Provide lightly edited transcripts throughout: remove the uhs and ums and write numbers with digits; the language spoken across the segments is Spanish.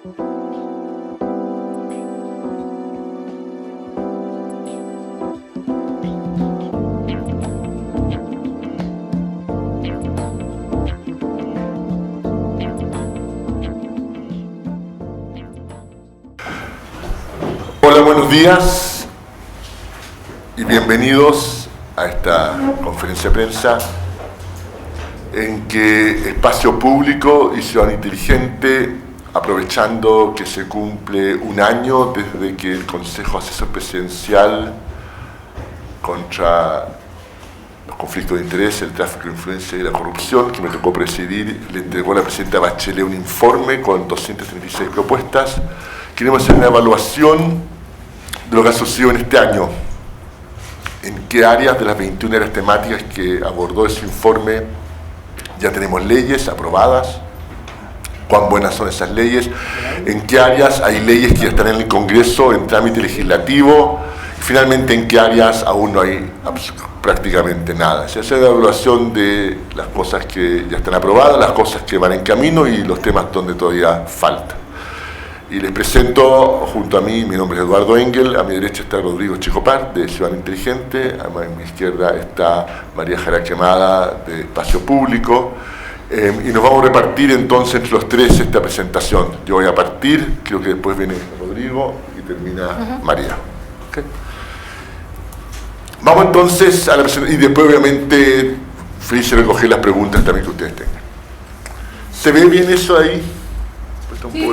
Hola, buenos días y bienvenidos a esta conferencia de prensa en que Espacio Público y Ciudadano Inteligente, aprovechando que se cumple un año desde que el Consejo Asesor Presidencial contra los conflictos de interés, el tráfico de influencia y la corrupción, que me tocó presidir, le entregó a la presidenta Bachelet un informe con 236 propuestas. Queremos hacer una evaluación de lo que ha sucedido en este año, en qué áreas de las 21 áreas temáticas que abordó ese informe ya tenemos leyes aprobadas, cuán buenas son esas leyes, en qué áreas hay leyes que ya están en el Congreso en trámite legislativo, y finalmente en qué áreas aún no hay prácticamente nada. Se hace una evaluación de las cosas que ya están aprobadas, las cosas que van en camino y los temas donde todavía falta. Y les presento junto a mí, mi nombre es Eduardo Engel, a mi derecha está Rodrigo Chicopar, de Ciudadano Inteligente, a mi izquierda está María Jara Quemada, de Espacio Público, y nos vamos a repartir entonces entre los tres esta presentación. Yo voy a partir, creo que después viene Rodrigo y termina María. ¿Okay? Vamos entonces a la presentación, y después obviamente feliz de recoger las preguntas también que ustedes tengan. ¿Se ve bien eso ahí? Sí.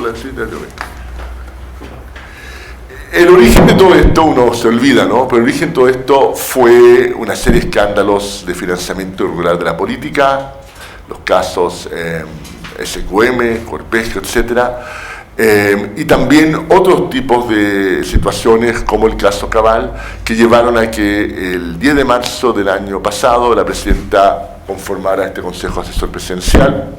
El origen de todo esto, uno se olvida, ¿no? Pero el origen de todo esto fue una serie de escándalos de financiamiento irregular de la política, los casos SQM, Corpesco, etc. Y también otros tipos de situaciones como el caso Cabal, que llevaron a que el 10 de marzo del año pasado la presidenta conformara este Consejo Asesor Presidencial.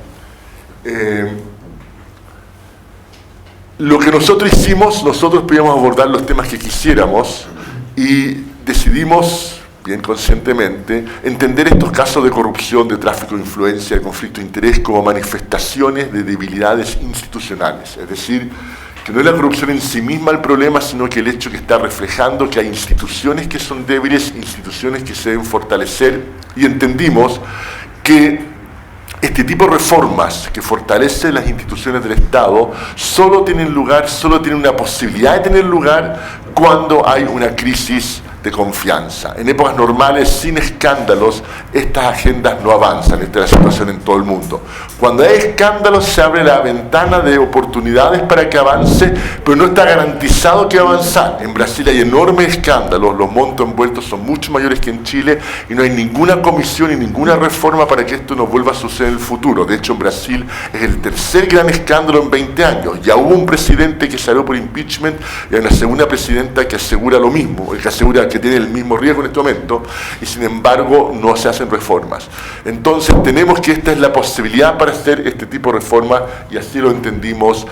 Lo que nosotros hicimos, nosotros podíamos abordar los temas que quisiéramos y decidimos, bien conscientemente, entender estos casos de corrupción, de tráfico de influencia, de conflicto de interés como manifestaciones de debilidades institucionales. Es decir, que no es la corrupción en sí misma el problema, sino que el hecho que está reflejando que hay instituciones que son débiles, instituciones que se deben fortalecer, y entendimos que este tipo de reformas que fortalecen las instituciones del Estado solo tienen lugar, solo tienen una posibilidad de tener lugar cuando hay una crisis de confianza. En épocas normales, sin escándalos, estas agendas no avanzan. Esta es la situación en todo el mundo. Cuando hay escándalos, se abre la ventana de oportunidades para que avance, pero no está garantizado que va a avanzar. En Brasil hay enormes escándalos, los montos envueltos son mucho mayores que en Chile, y no hay ninguna comisión y ninguna reforma para que esto no vuelva a suceder en el futuro. De hecho, en Brasil es el tercer gran escándalo en 20 años. Ya hubo un presidente que salió por impeachment y hay una segunda presidenta que asegura lo mismo, que asegura que tiene el mismo riesgo en este momento, y sin embargo no se hacen reformas. Entonces tenemos que esta es la posibilidad para hacer este tipo de reforma, y así lo entendimos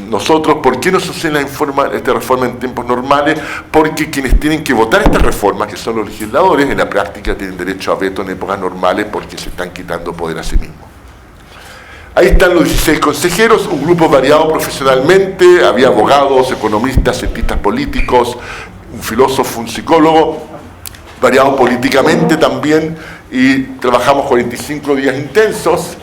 nosotros. ¿Por qué no sucede esta reforma en tiempos normales? Porque quienes tienen que votar estas reformas, que son los legisladores, en la práctica tienen derecho a veto en épocas normales porque se están quitando poder a sí mismos. Ahí están los 16 consejeros, un grupo variado profesionalmente, había abogados, economistas, cientistas políticos, un filósofo, un psicólogo, variado políticamente también, y trabajamos 45 días intensos.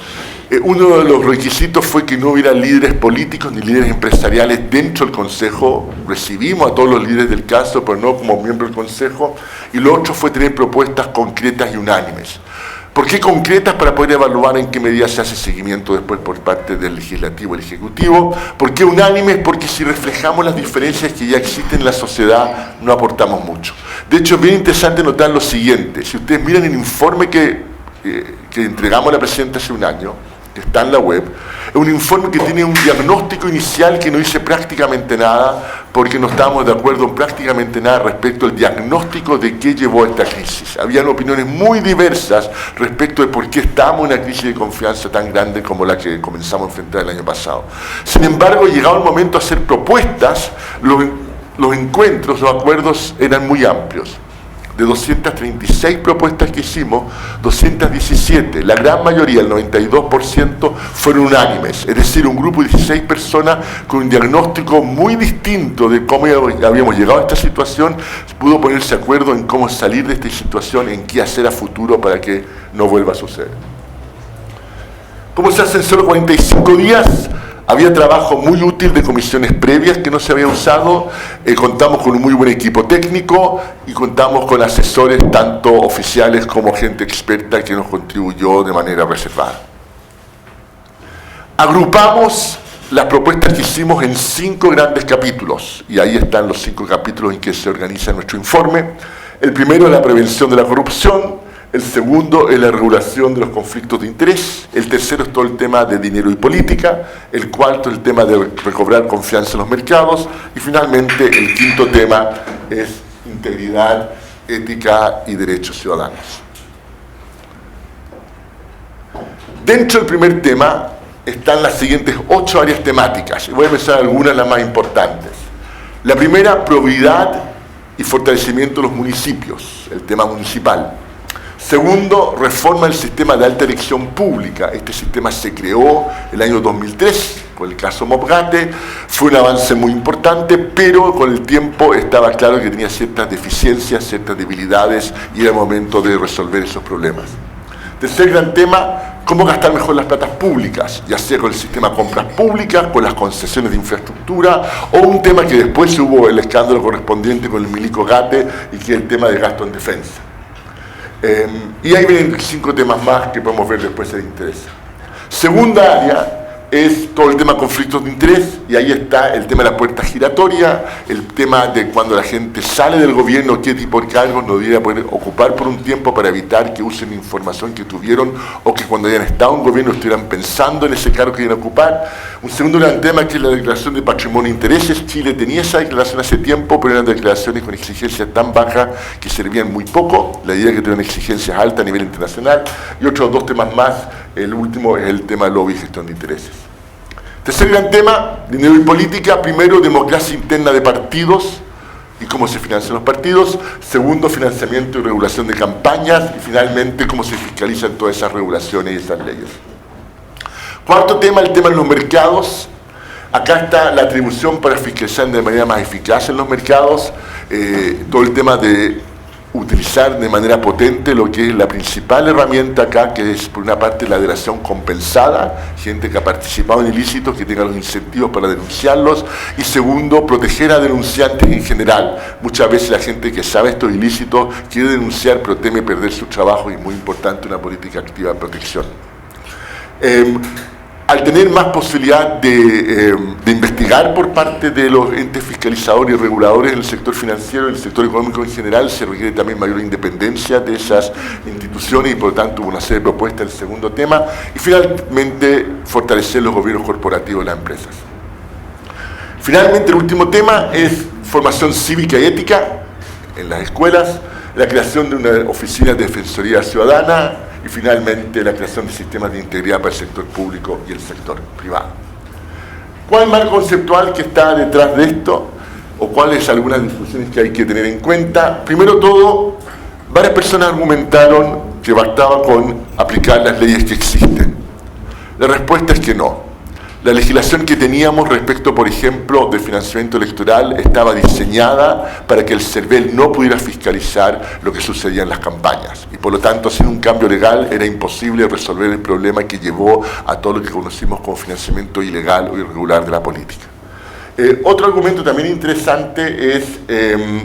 Uno de los requisitos fue que no hubiera líderes políticos ni líderes empresariales dentro del Consejo. Recibimos a todos los líderes del caso, pero no como miembros del Consejo. Y lo otro fue tener propuestas concretas y unánimes. ¿Por qué concretas? Para poder evaluar en qué medida se hace seguimiento después por parte del Legislativo y el Ejecutivo. ¿Por qué unánimes? Porque si reflejamos las diferencias que ya existen en la sociedad, no aportamos mucho. De hecho, es bien interesante notar lo siguiente. Si ustedes miran el informe que entregamos a la presidenta hace un año, que está en la web, es un informe que tiene un diagnóstico inicial que no dice prácticamente nada, porque no estábamos de acuerdo en prácticamente nada respecto al diagnóstico de qué llevó a esta crisis. Habían opiniones muy diversas respecto de por qué estábamos en una crisis de confianza tan grande como la que comenzamos a enfrentar el año pasado. Sin embargo, llegado el momento de hacer propuestas, los encuentros, los acuerdos eran muy amplios. De 236 propuestas que hicimos, 217, la gran mayoría, el 92%, fueron unánimes. Es decir, un grupo de 16 personas con un diagnóstico muy distinto de cómo habíamos llegado a esta situación, pudo ponerse de acuerdo en cómo salir de esta situación, en qué hacer a futuro para que no vuelva a suceder. ¿Cómo se hace en solo 45 días? Había trabajo muy útil de comisiones previas que no se había usado, contamos con un muy buen equipo técnico y contamos con asesores tanto oficiales como gente experta que nos contribuyó de manera reservada. Agrupamos las propuestas que hicimos en 5 grandes capítulos, y ahí están los 5 capítulos en que se organiza nuestro informe. El primero es la prevención de la corrupción. El segundo es la regulación de los conflictos de interés. El tercero es todo el tema de dinero y política. El cuarto es el tema de recobrar confianza en los mercados. Y finalmente el quinto tema es integridad, ética y derechos ciudadanos. Dentro del primer tema están las siguientes 8 áreas temáticas. Y voy a mencionar algunas de las más importantes. La primera, probidad y fortalecimiento de los municipios, el tema municipal. Segundo, reforma del sistema de alta elección pública. Este sistema se creó el año 2003, por el caso Mobgate. Fue un avance muy importante, pero con el tiempo estaba claro que tenía ciertas deficiencias, ciertas debilidades, y era el momento de resolver esos problemas. Tercer gran tema, cómo gastar mejor las platas públicas, ya sea con el sistema de compras públicas, con las concesiones de infraestructura, o un tema que después hubo el escándalo correspondiente con el Milico Gate, y que es el tema de gasto en defensa. Y ahí vienen 5 temas más que podemos ver después si les interesa. Segunda área es todo el tema de conflictos de interés, y ahí está el tema de la puerta giratoria, el tema de cuando la gente sale del gobierno, qué tipo de cargos no debería poder ocupar por un tiempo para evitar que usen información que tuvieron, o que cuando hayan estado en un gobierno estuvieran pensando en ese cargo que iban a ocupar. Un segundo gran tema que es la declaración de patrimonio e intereses. Chile tenía esa declaración hace tiempo, pero eran declaraciones con exigencias tan bajas que servían muy poco. La idea es que tienen exigencias altas a nivel internacional. Y otros 2 temas más. El último es el tema de lobby y gestión de intereses. Tercer gran tema, dinero y política. Primero, democracia interna de partidos y cómo se financian los partidos. Segundo, financiamiento y regulación de campañas. Y finalmente, cómo se fiscalizan todas esas regulaciones y esas leyes. Cuarto tema, el tema de los mercados. Acá está la atribución para fiscalizar de manera más eficaz en los mercados. Todo el tema de utilizar de manera potente lo que es la principal herramienta acá, que es por una parte la delación compensada, gente que ha participado en ilícitos, que tenga los incentivos para denunciarlos, y segundo, proteger a denunciantes en general. Muchas veces la gente que sabe estos ilícitos quiere denunciar, pero teme perder su trabajo, y es muy importante una política activa de protección. Al tener más posibilidad de investigar por parte de los entes fiscalizadores y reguladores en el sector financiero y en el sector económico en general, se requiere también mayor independencia de esas instituciones, y por lo tanto una serie de propuestas en el segundo tema. Y finalmente, fortalecer los gobiernos corporativos de las empresas. Finalmente, el último tema es formación cívica y ética en las escuelas, la creación de una oficina de defensoría ciudadana, y finalmente la creación de sistemas de integridad para el sector público y el sector privado. ¿Cuál es el marco conceptual que está detrás de esto? ¿O cuáles algunas discusiones que hay que tener en cuenta? Primero todo, varias personas argumentaron que bastaba con aplicar las leyes que existen. La respuesta es que no. La legislación que teníamos respecto, por ejemplo, del financiamiento electoral estaba diseñada para que el CERVEL no pudiera fiscalizar lo que sucedía en las campañas. Y por lo tanto, sin un cambio legal, era imposible resolver el problema que llevó a todo lo que conocimos como financiamiento ilegal o irregular de la política. Otro argumento también interesante es, este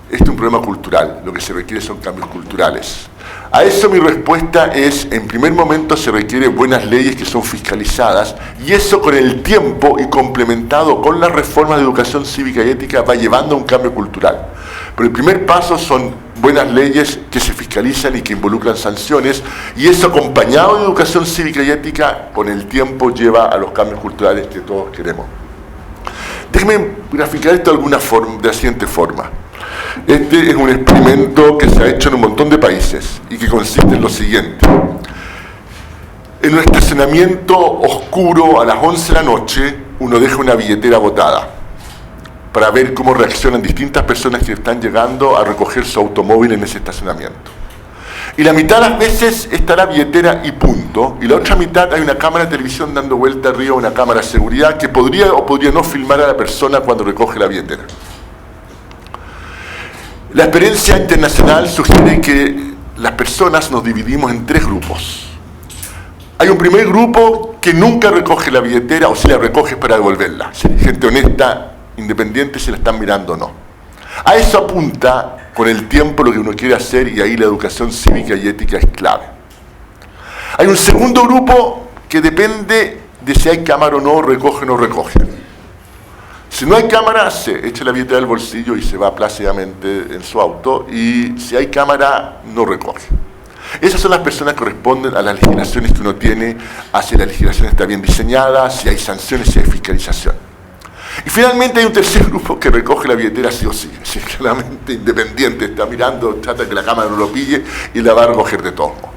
es un problema cultural. Lo que se requiere son cambios culturales. A eso mi respuesta es, en primer momento se requieren buenas leyes que son fiscalizadas, y eso con el tiempo y complementado con las reformas de educación cívica y ética va llevando a un cambio cultural. Pero el primer paso son buenas leyes que se fiscalizan y que involucran sanciones, y eso acompañado de educación cívica y ética con el tiempo lleva a los cambios culturales que todos queremos. Déjenme graficar esto de la siguiente forma. Este es un experimento que se ha hecho en un montón de países y que consiste en lo siguiente. En un estacionamiento oscuro a las 11 de la noche, uno deja una billetera botada. para ver cómo reaccionan distintas personas que están llegando a recoger su automóvil en ese estacionamiento. Y la mitad de las veces está la billetera y punto, y la otra mitad hay una cámara de televisión dando vuelta arriba, una cámara de seguridad que podría o podría no filmar a la persona cuando recoge la billetera. La experiencia internacional sugiere que las personas nos dividimos en 3 grupos. Hay un primer grupo que nunca recoge la billetera, o si la recoge para devolverla. Gente honesta, independiente si la están mirando o no. A eso apunta con el tiempo lo que uno quiere hacer, y ahí la educación cívica y ética es clave. Hay un segundo grupo que depende de si hay cámara o no, recoge o no recoge. Si no hay cámara, se echa la billetera del bolsillo y se va plácidamente en su auto, y si hay cámara, no recoge. Esas son las personas que responden a las legislaciones que uno tiene, a si la legislación está bien diseñada, si hay sanciones, si hay fiscalización. Y finalmente hay un tercer grupo que recoge la billetera sí o sí, si es claramente independiente, está mirando, trata de que la cámara no lo pille y la va a recoger de todos modos.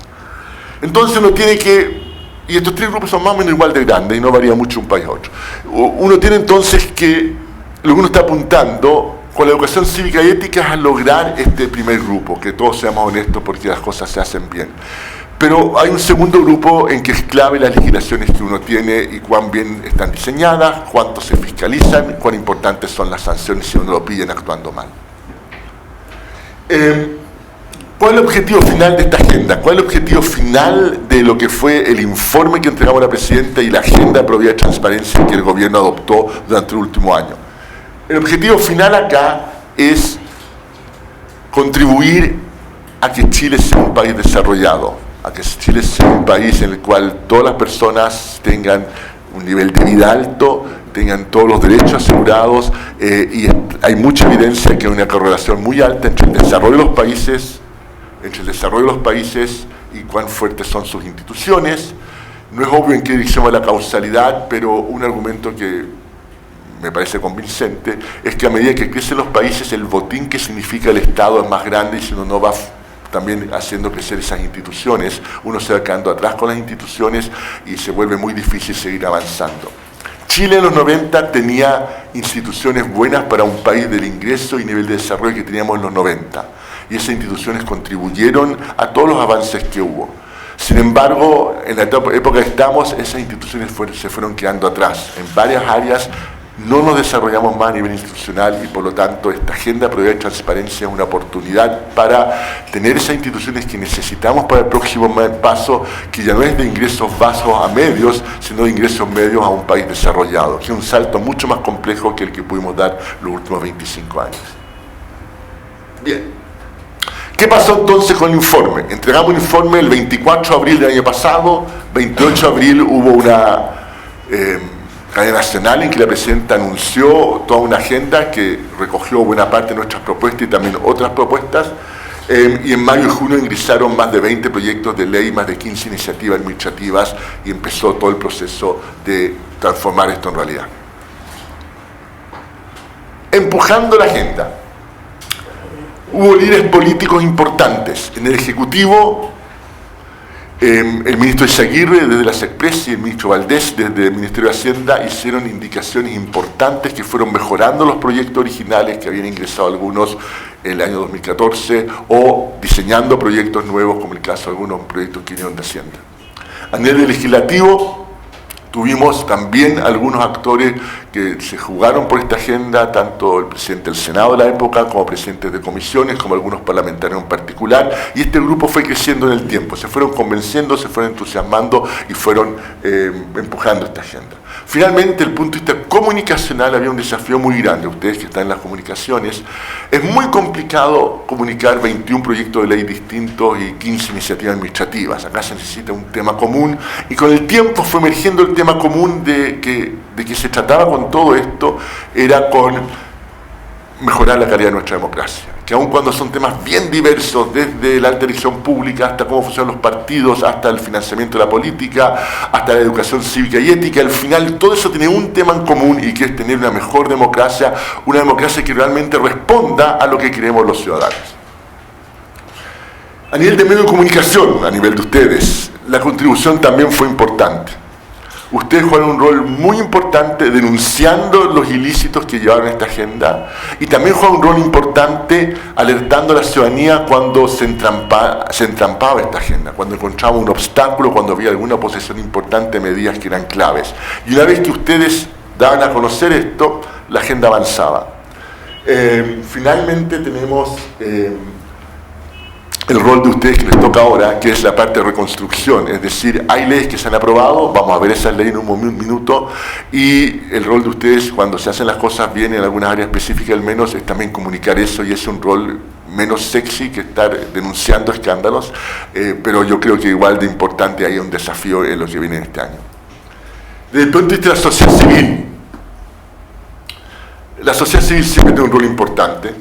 Entonces uno tiene que, y estos 3 grupos son más o menos igual de grandes y no varía mucho de un país a otro. Uno tiene entonces que, lo que uno está apuntando con la educación cívica y ética es a lograr este primer grupo, que todos seamos honestos porque las cosas se hacen bien. Pero hay un segundo grupo en que es clave las legislaciones que uno tiene y cuán bien están diseñadas, cuánto se fiscalizan, cuán importantes son las sanciones si uno lo pillen actuando mal. ¿Cuál es el objetivo final de esta agenda? ¿Cuál es el objetivo final de lo que fue el informe que entregamos a la Presidenta y la agenda de probidad y transparencia que el gobierno adoptó durante el último año? El objetivo final acá es contribuir a que Chile sea un país desarrollado, a que Chile sea un país en el cual todas las personas tengan un nivel de vida alto, tengan todos los derechos asegurados, y hay mucha evidencia que hay una correlación muy alta entre el desarrollo de los países, y cuán fuertes son sus instituciones. No es obvio en qué dirección va la causalidad, pero un argumento que me parece convincente es que a medida que crecen los países, el botín que significa el Estado es más grande, y si uno no va también haciendo crecer esas instituciones, uno se va quedando atrás con las instituciones y se vuelve muy difícil seguir avanzando. Chile en los 90 tenía instituciones buenas para un país del ingreso y nivel de desarrollo que teníamos en los 90, y esas instituciones contribuyeron a todos los avances que hubo. Sin embargo, en la época que estamos, esas instituciones se fueron quedando atrás. En varias áreas no nos desarrollamos más a nivel institucional, y por lo tanto esta agenda de probidad y transparencia es una oportunidad para tener esas instituciones que necesitamos para el próximo paso, que ya no es de ingresos bajos a medios, sino de ingresos medios a un país desarrollado, que es un salto mucho más complejo que el que pudimos dar los últimos 25 años. Bien. ¿Qué pasó entonces con el informe? Entregamos un informe el 24 de abril del año pasado, 28 de abril hubo una cadena nacional en que la Presidenta anunció toda una agenda que recogió buena parte de nuestras propuestas y también otras propuestas, y en mayo y junio ingresaron más de 20 proyectos de ley, más de 15 iniciativas administrativas, y empezó todo el proceso de transformar esto en realidad. Empujando la agenda. Hubo líderes políticos importantes. En el Ejecutivo, el ministro Izaguirre desde la SECPRES y el ministro Valdés desde el Ministerio de Hacienda hicieron indicaciones importantes que fueron mejorando los proyectos originales que habían ingresado algunos en el año 2014, o diseñando proyectos nuevos, como el caso de algunos proyectos que vinieron de Hacienda. A nivel legislativo, tuvimos también algunos actores que se jugaron por esta agenda, tanto el presidente del Senado de la época, como presidentes de comisiones, como algunos parlamentarios en particular, y este grupo fue creciendo en el tiempo, se fueron convenciendo, se fueron entusiasmando y fueron empujando esta agenda. Finalmente, desde el punto de vista comunicacional, había un desafío muy grande. Ustedes que están en las comunicaciones, es muy complicado comunicar 21 proyectos de ley distintos y 15 iniciativas administrativas. Acá se necesita un tema común, y con el tiempo fue emergiendo el tema común de que se trataba con todo esto, era con mejorar la calidad de nuestra democracia. Que aun cuando son temas bien diversos, desde la alta dirección pública hasta cómo funcionan los partidos, hasta el financiamiento de la política, hasta la educación cívica y ética, al final todo eso tiene un tema en común, y que es tener una mejor democracia, una democracia que realmente responda a lo que queremos los ciudadanos. A nivel de medio de comunicación, a nivel de ustedes, la contribución también fue importante. Ustedes juegan un rol muy importante denunciando los ilícitos que llevaron esta agenda, y también juegan un rol importante alertando a la ciudadanía cuando se entrampaba esta agenda, cuando encontraba un obstáculo, cuando había alguna oposición importante a medidas que eran claves. Y una vez que ustedes daban a conocer esto, la agenda avanzaba. Finalmente tenemos el rol de ustedes que les toca ahora, que es la parte de reconstrucción. Es decir, hay leyes que se han aprobado, vamos a ver esas leyes en un minuto, y el rol de ustedes cuando se hacen las cosas bien en algunas áreas específicas al menos es también comunicar eso, y es un rol menos sexy que estar denunciando escándalos, pero yo creo que igual de importante hay un desafío en lo que viene este año. Desde el punto de vista de la sociedad civil, la sociedad civil siempre tiene un rol importante,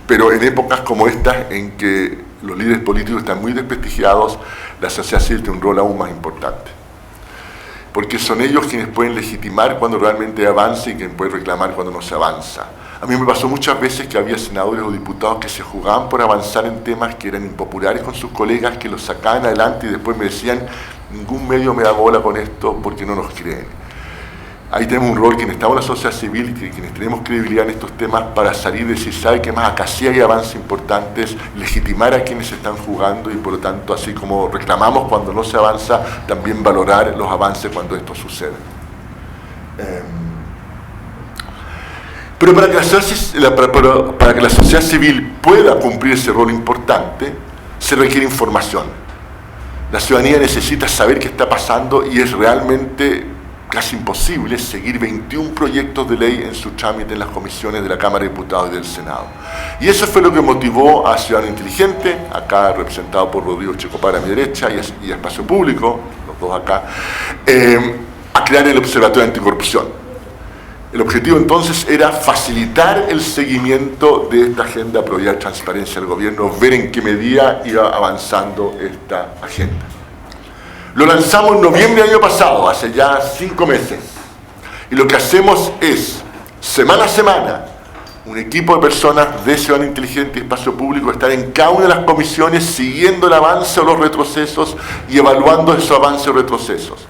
pero en épocas como estas, en que los líderes políticos están muy desprestigiados, la sociedad civil tiene un rol aún más importante. Porque son ellos quienes pueden legitimar cuando realmente avanza y quienes pueden reclamar cuando no se avanza. A mí me pasó muchas veces que había senadores o diputados que se jugaban por avanzar en temas que eran impopulares con sus colegas, que los sacaban adelante y después me decían, ningún medio me da bola con esto porque no nos creen. Ahí tenemos un rol quienes estamos en la sociedad civil y quienes tenemos credibilidad en estos temas para salir y decir, ¿sabe qué más? Acá sí hay avances importantes, legitimar a quienes se están jugando y por lo tanto, así como reclamamos cuando no se avanza, también valorar los avances cuando esto sucede. Pero para que la sociedad civil pueda cumplir ese rol importante, se requiere información. La ciudadanía necesita saber qué está pasando y es realmente casi imposible seguir 21 proyectos de ley en su trámite en las comisiones de la Cámara de Diputados y del Senado. Y eso fue lo que motivó a Ciudadano Inteligente, acá representado por Rodrigo Checopar a mi derecha y a Espacio Público, los dos acá, a crear el Observatorio Anticorrupción. El objetivo entonces era facilitar el seguimiento de esta agenda de probidad y transparencia del gobierno, ver en qué medida iba avanzando esta agenda. Lo lanzamos en noviembre del año pasado, hace ya 5 meses. Y lo que hacemos es, semana a semana, un equipo de personas de Ciudadano Inteligente y Espacio Público estar en cada una de las comisiones siguiendo el avance o los retrocesos y evaluando esos avances o retrocesos.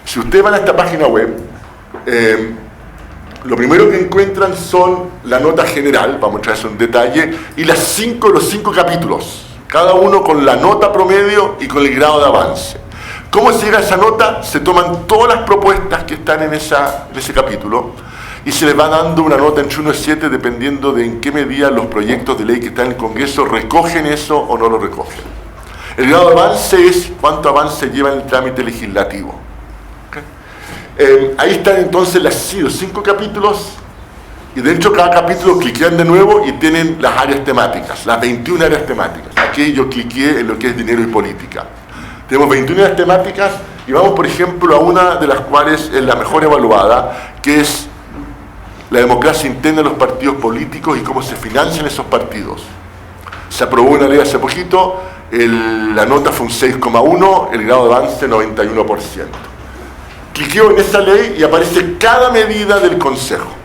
Si ustedes van a esta página web, lo primero que encuentran son la nota general, vamos a mostrar eso en detalle, y los 5 capítulos, cada uno con la nota promedio y con el grado de avance. ¿Cómo se llega a esa nota? Se toman todas las propuestas que están en ese capítulo y se les va dando una nota entre 1 y 7 dependiendo de en qué medida los proyectos de ley que están en el Congreso recogen eso o no lo recogen. El grado de avance es cuánto avance lleva en el trámite legislativo. ¿Okay? Ahí están entonces los 5 capítulos y dentro de cada capítulo cliquean de nuevo y tienen las áreas temáticas, las 21 áreas temáticas. Aquí yo cliqueé en lo que es dinero y política. Tenemos 21 áreas temáticas y vamos, por ejemplo, a una de las cuales es la mejor evaluada, que es la democracia interna de los partidos políticos y cómo se financian esos partidos. Se aprobó una ley hace poquito, la nota fue un 6,1, el grado de avance 91%. Cliqueo en esa ley y aparece cada medida del Consejo.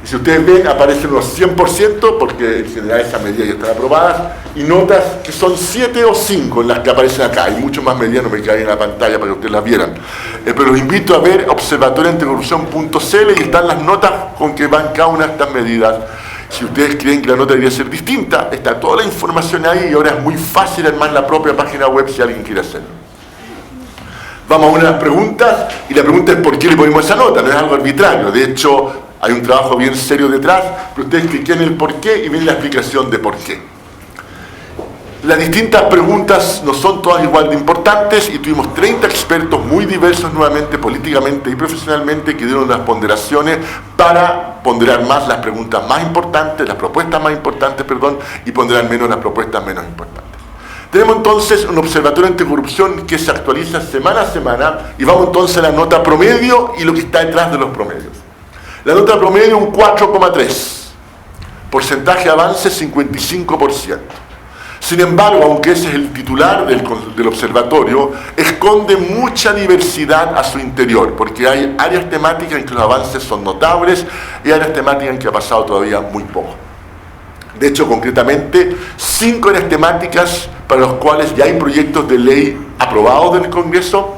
Y si ustedes ven, aparecen unos 100%, porque en general esas medidas ya están aprobadas, y notas que son 7 o 5 en las que aparecen acá. Hay muchas más medidas, no me quedan en la pantalla para que ustedes las vieran. Pero los invito a ver observatorioanticorrupción.cl y están las notas con que van cada una de estas medidas. Si ustedes creen que la nota debería ser distinta, está toda la información ahí y ahora es muy fácil armar la propia página web si alguien quiere hacerlo. Vamos a una de las preguntas, y la pregunta es ¿por qué le ponemos esa nota? No es algo arbitrario, de hecho hay un trabajo bien serio detrás, pero ustedes cliquen en el por qué y ven la explicación de por qué. Las distintas preguntas no son todas igual de importantes y tuvimos 30 expertos muy diversos nuevamente, políticamente y profesionalmente, que dieron las ponderaciones para ponderar más las preguntas más importantes, las propuestas más importantes, y ponderar menos las propuestas menos importantes. Tenemos entonces un observatorio anticorrupción que se actualiza semana a semana y vamos entonces a la nota promedio y lo que está detrás de los promedios. La nota promedio un 4,3, porcentaje de avance 55%. Sin embargo, aunque ese es el titular del observatorio, esconde mucha diversidad a su interior, porque hay áreas temáticas en que los avances son notables y áreas temáticas en que ha pasado todavía muy poco. De hecho, concretamente, 5 áreas temáticas para los cuales ya hay proyectos de ley aprobados del Congreso,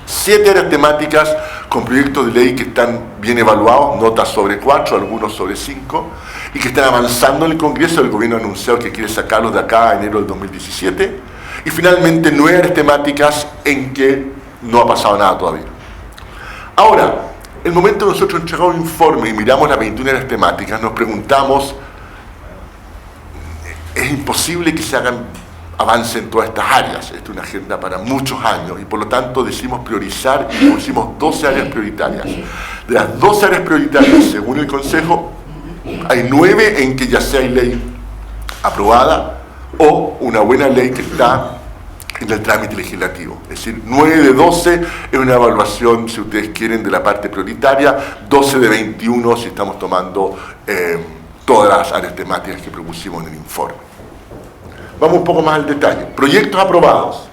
7 áreas temáticas con proyectos de ley que están bien evaluados, notas sobre 4, algunos sobre 5, y que están avanzando en el Congreso. El gobierno ha anunciado que quiere sacarlos de acá a enero del 2017. Y finalmente 9 áreas temáticas en que no ha pasado nada todavía. Ahora, el momento que nosotros entregamos un informe y miramos las 21 áreas temáticas, nos preguntamos, es imposible que se hagan avance en todas estas áreas. Esta es una agenda para muchos años y por lo tanto decidimos priorizar y pusimos 12 áreas prioritarias. De las 12 áreas prioritarias, según el Consejo, hay 9 en que ya sea hay ley aprobada o una buena ley que está en el trámite legislativo. Es decir, 9 de 12 es una evaluación, si ustedes quieren, de la parte prioritaria, 12 de 21 si estamos tomando todas las áreas temáticas que propusimos en el informe. Vamos un poco más al detalle. Proyectos aprobados.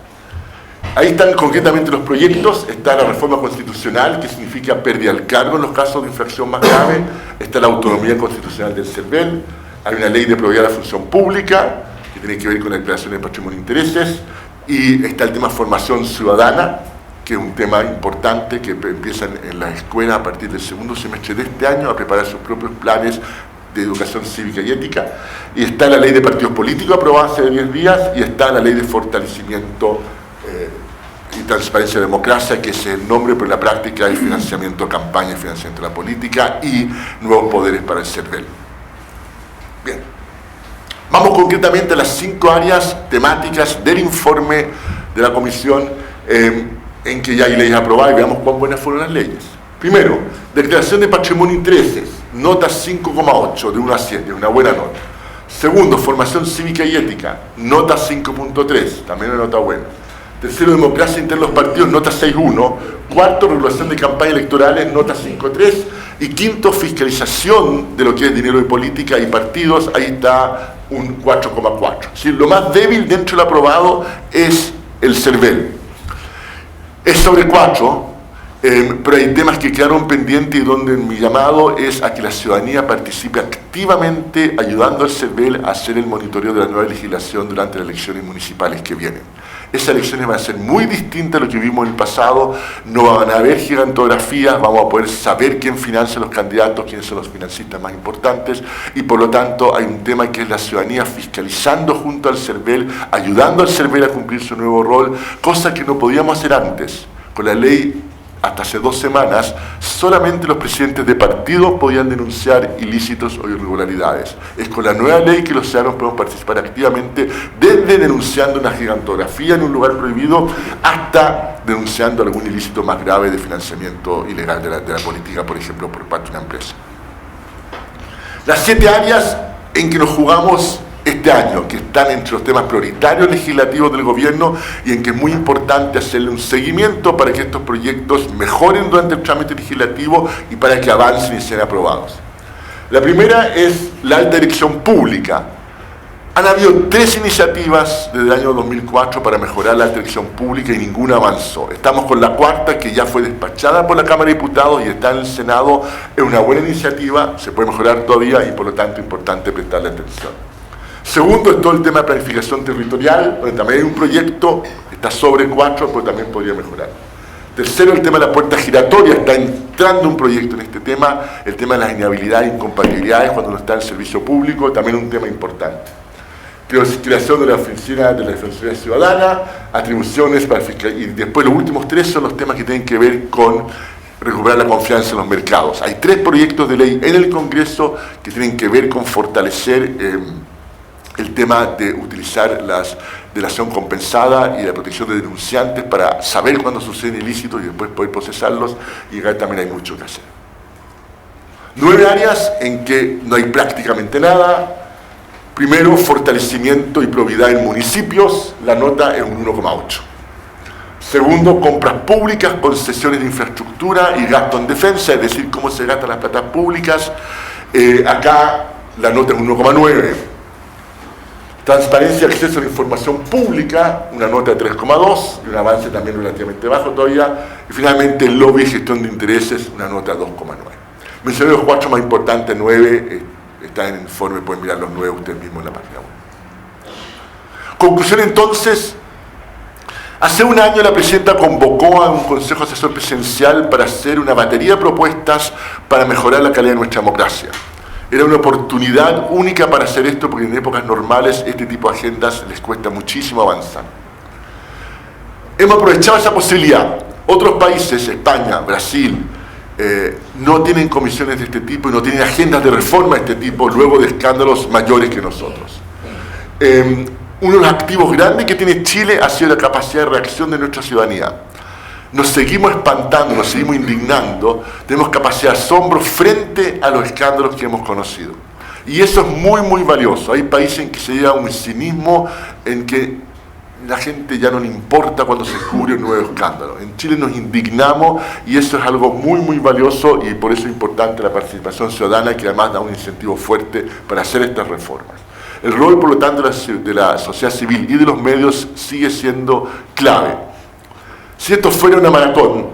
Ahí están concretamente los proyectos. Está la reforma constitucional, que significa pérdida del cargo en los casos de infracción más grave. Está la autonomía constitucional del CERVEL. Hay una ley de probidad de la función pública, que tiene que ver con la declaración de patrimonio e intereses. Y está el tema formación ciudadana, que es un tema importante, que empiezan en las escuelas a partir del segundo semestre de este año a preparar sus propios planes de educación cívica y ética, y está la ley de partidos políticos aprobada hace 10 días, y está la ley de fortalecimiento y transparencia de democracia, que es el nombre, pero en la práctica es financiamiento de campaña y financiamiento de la política, y nuevos poderes para el CERVEL. Bien, vamos concretamente a las 5 áreas temáticas del informe de la Comisión en que ya hay leyes aprobadas, y veamos cuán buenas fueron las leyes. Primero, declaración de patrimonio e intereses, nota 5,8 de 1 a 7, una buena nota. Segundo, formación cívica y ética, nota 5,3, también una nota buena. Tercero, democracia entre los partidos, nota 6,1. Cuarto, regulación de campañas electorales, nota 5,3. Y quinto, fiscalización de lo que es dinero de política y partidos, ahí está un 4,4. Es decir, lo más débil dentro del aprobado es el CERVEL. Es sobre 4. Pero hay temas que quedaron pendientes y donde mi llamado es a que la ciudadanía participe activamente ayudando al CERVEL a hacer el monitoreo de la nueva legislación durante las elecciones municipales que vienen. Esas elecciones van a ser muy distintas a lo que vimos en el pasado, no van a haber gigantografías, vamos a poder saber quién financia a los candidatos, quiénes son los financistas más importantes, y por lo tanto hay un tema que es la ciudadanía fiscalizando junto al CERVEL, ayudando al CERVEL a cumplir su nuevo rol, cosa que no podíamos hacer antes. Con la ley, hasta hace 2 semanas, solamente los presidentes de partidos podían denunciar ilícitos o irregularidades. Es con la nueva ley que los ciudadanos podemos participar activamente, desde denunciando una gigantografía en un lugar prohibido hasta denunciando algún ilícito más grave de financiamiento ilegal de la política, por ejemplo, por parte de una empresa. Las 7 áreas en que nos jugamos este año, que están entre los temas prioritarios legislativos del gobierno y en que es muy importante hacerle un seguimiento para que estos proyectos mejoren durante el trámite legislativo y para que avancen y sean aprobados. La primera es la alta dirección pública. Han habido 3 iniciativas desde el año 2004 para mejorar la alta dirección pública y ninguna avanzó. Estamos con la 4ª, que ya fue despachada por la Cámara de Diputados y está en el Senado. Es una buena iniciativa, se puede mejorar todavía y por lo tanto es importante prestarle atención. Segundo, es todo el tema de planificación territorial, donde también hay un proyecto, está sobre 4, pero también podría mejorar. Tercero, el tema de la puerta giratoria, está entrando un proyecto en este tema, el tema de las inhabilidades e incompatibilidades cuando uno está en servicio público, también un tema importante. Creación de la Oficina de la Defensoría Ciudadana, atribuciones para fiscal, y después los últimos 3 son los temas que tienen que ver con recuperar la confianza en los mercados. Hay 3 proyectos de ley en el Congreso que tienen que ver con fortalecer el tema de utilizar la delación compensada y la protección de denunciantes para saber cuándo suceden ilícitos y después poder procesarlos, y acá también hay mucho que hacer. 9 áreas en que no hay prácticamente nada. Primero, fortalecimiento y probidad en municipios, la nota es un 1,8. Segundo, compras públicas, concesiones de infraestructura y gasto en defensa, es decir, cómo se gastan las platas públicas. Acá la nota es un 1,9. Transparencia y acceso a la información pública, una nota de 3,2, y un avance también relativamente bajo todavía. Y finalmente, el lobby y gestión de intereses, una nota de 2,9. Mencioné los 4 más importantes, 9, están en el informe, pueden mirar los 9 ustedes mismos en la página web. Conclusión entonces, Hace un año la presidenta convocó a un Consejo Asesor Presidencial para hacer una batería de propuestas para mejorar la calidad de nuestra democracia. Era una oportunidad única para hacer esto porque en épocas normales este tipo de agendas les cuesta muchísimo avanzar. Hemos aprovechado esa posibilidad. Otros países, España, Brasil, no tienen comisiones de este tipo y no tienen agendas de reforma de este tipo luego de escándalos mayores que nosotros. Uno de los activos grandes que tiene Chile ha sido la capacidad de reacción de nuestra ciudadanía. Nos seguimos espantando, nos seguimos indignando, tenemos capacidad de asombro frente a los escándalos que hemos conocido. Y eso es muy, muy valioso. Hay países en que se llega a un cinismo en que la gente ya no le importa cuando se descubre un nuevo escándalo. En Chile nos indignamos y eso es algo muy, muy valioso y por eso es importante la participación ciudadana que además da un incentivo fuerte para hacer estas reformas. El rol, por lo tanto, de la sociedad civil y de los medios sigue siendo clave. Si esto fuera una maratón,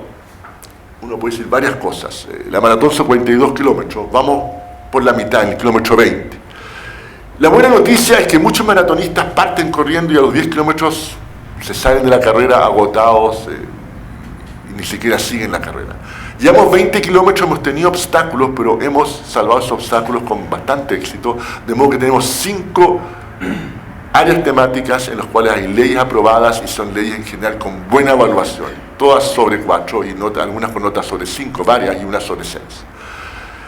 uno puede decir varias cosas. La maratón son 42 kilómetros, vamos por la mitad, en el kilómetro 20. La buena noticia es que muchos maratonistas parten corriendo y a los 10 kilómetros se salen de la carrera agotados y ni siquiera siguen la carrera. Llevamos 20 kilómetros, hemos tenido obstáculos, pero hemos salvado esos obstáculos con bastante éxito, de modo que tenemos 5 áreas temáticas en las cuales hay leyes aprobadas y son leyes en general con buena evaluación, todas sobre 4 y algunas con notas sobre 5, varias y unas sobre 6.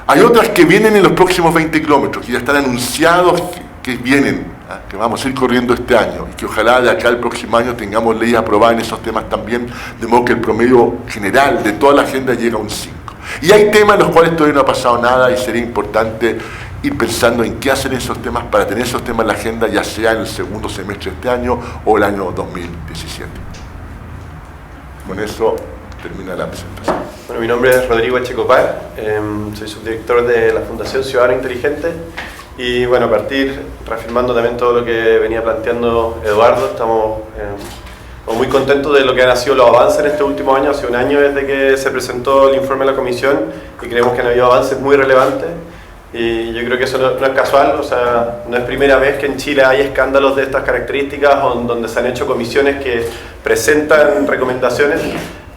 Hay otras que vienen en los próximos 20 kilómetros, que ya están anunciados que vienen, que vamos a ir corriendo este año y que ojalá de acá al próximo año tengamos leyes aprobadas en esos temas también, de modo que el promedio general de toda la agenda llegue a un 5. Y hay temas en los cuales todavía no ha pasado nada y sería importante ir pensando en qué hacer en esos temas para tener esos temas en la agenda, ya sea en el segundo semestre de este año o el año 2017. Con eso termina la presentación. Bueno, mi nombre es Rodrigo Echecopar, soy subdirector de la Fundación Ciudadano Inteligente y bueno, a partir, reafirmando también todo lo que venía planteando Eduardo, estamos muy contentos de lo que han sido los avances en este último año. Hace un año desde que se presentó el informe de la Comisión y creemos que han habido avances muy relevantes y yo creo que eso no es casual, o sea, no es primera vez que en Chile hay escándalos de estas características donde se han hecho comisiones que presentan recomendaciones.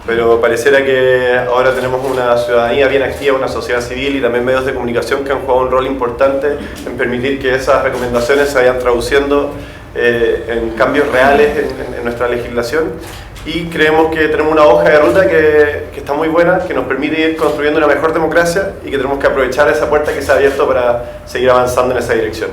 Pero pareciera que ahora tenemos una ciudadanía bien activa, una sociedad civil y también medios de comunicación que han jugado un rol importante en permitir que esas recomendaciones se vayan traduciendo en cambios reales en nuestra legislación. Y creemos que tenemos una hoja de ruta que está muy buena, que nos permite ir construyendo una mejor democracia y que tenemos que aprovechar esa puerta que se ha abierto para seguir avanzando en esa dirección.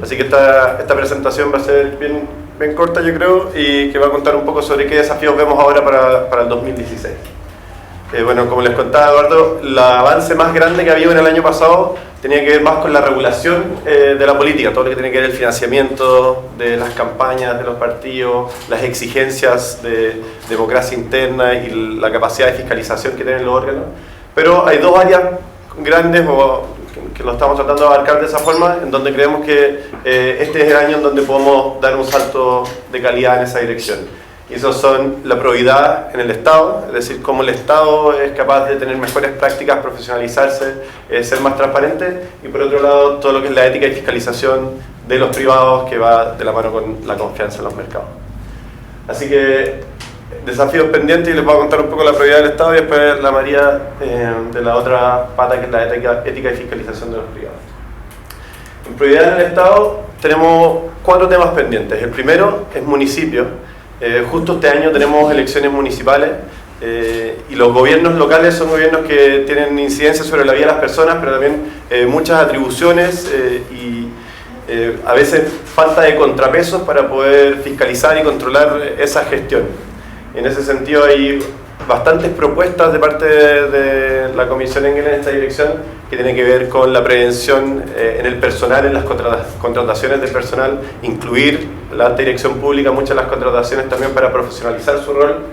Así que esta presentación va a ser bien corta, yo creo, y que va a contar un poco sobre qué desafíos vemos ahora para el 2016. Bueno, como les contaba Eduardo, el avance más grande que había en el año pasado tenía que ver más con la regulación de la política, todo lo que tiene que ver el financiamiento de las campañas de los partidos, las exigencias de democracia interna y la capacidad de fiscalización que tienen los órganos. Pero hay dos áreas grandes que lo estamos tratando de abarcar de esa forma, en donde creemos que este es el año en donde podemos dar un salto de calidad en esa dirección. Y esos son la probidad en el Estado, es decir, cómo el Estado es capaz de tener mejores prácticas, profesionalizarse, ser más transparente, y por otro lado todo lo que es la ética y fiscalización de los privados, que va de la mano con la confianza en los mercados. Así que desafíos pendientes, y les voy a contar un poco la probidad del Estado y después la María de la otra pata, que es la ética y fiscalización de los privados. En probidad en el Estado tenemos 4 temas pendientes. El primero es municipio. Justo este año tenemos elecciones municipales y los gobiernos locales son gobiernos que tienen incidencia sobre la vida de las personas, pero también muchas atribuciones y a veces falta de contrapesos para poder fiscalizar y controlar esa gestión. En ese sentido hay bastantes propuestas de parte de la Comisión Engel en esta dirección, que tiene que ver con la prevención en el personal, en las contrataciones de personal, incluir la alta dirección pública, muchas de las contrataciones también para profesionalizar su rol,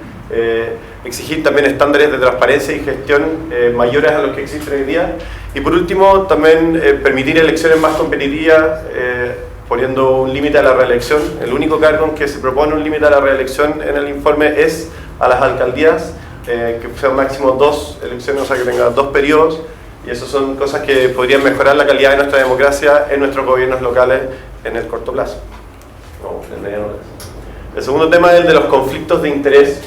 exigir también estándares de transparencia y gestión mayores a los que existen hoy día, y por último también permitir elecciones más competitivas, poniendo un límite a la reelección. El único cargo en que se propone un límite a la reelección en el informe es a las alcaldías, que sean máximo 2 elecciones, o sea que tenga 2 periodos, y eso son cosas que podrían mejorar la calidad de nuestra democracia en nuestros gobiernos locales en el corto plazo, o en el mediano plazo. El segundo tema es el de los conflictos de interés,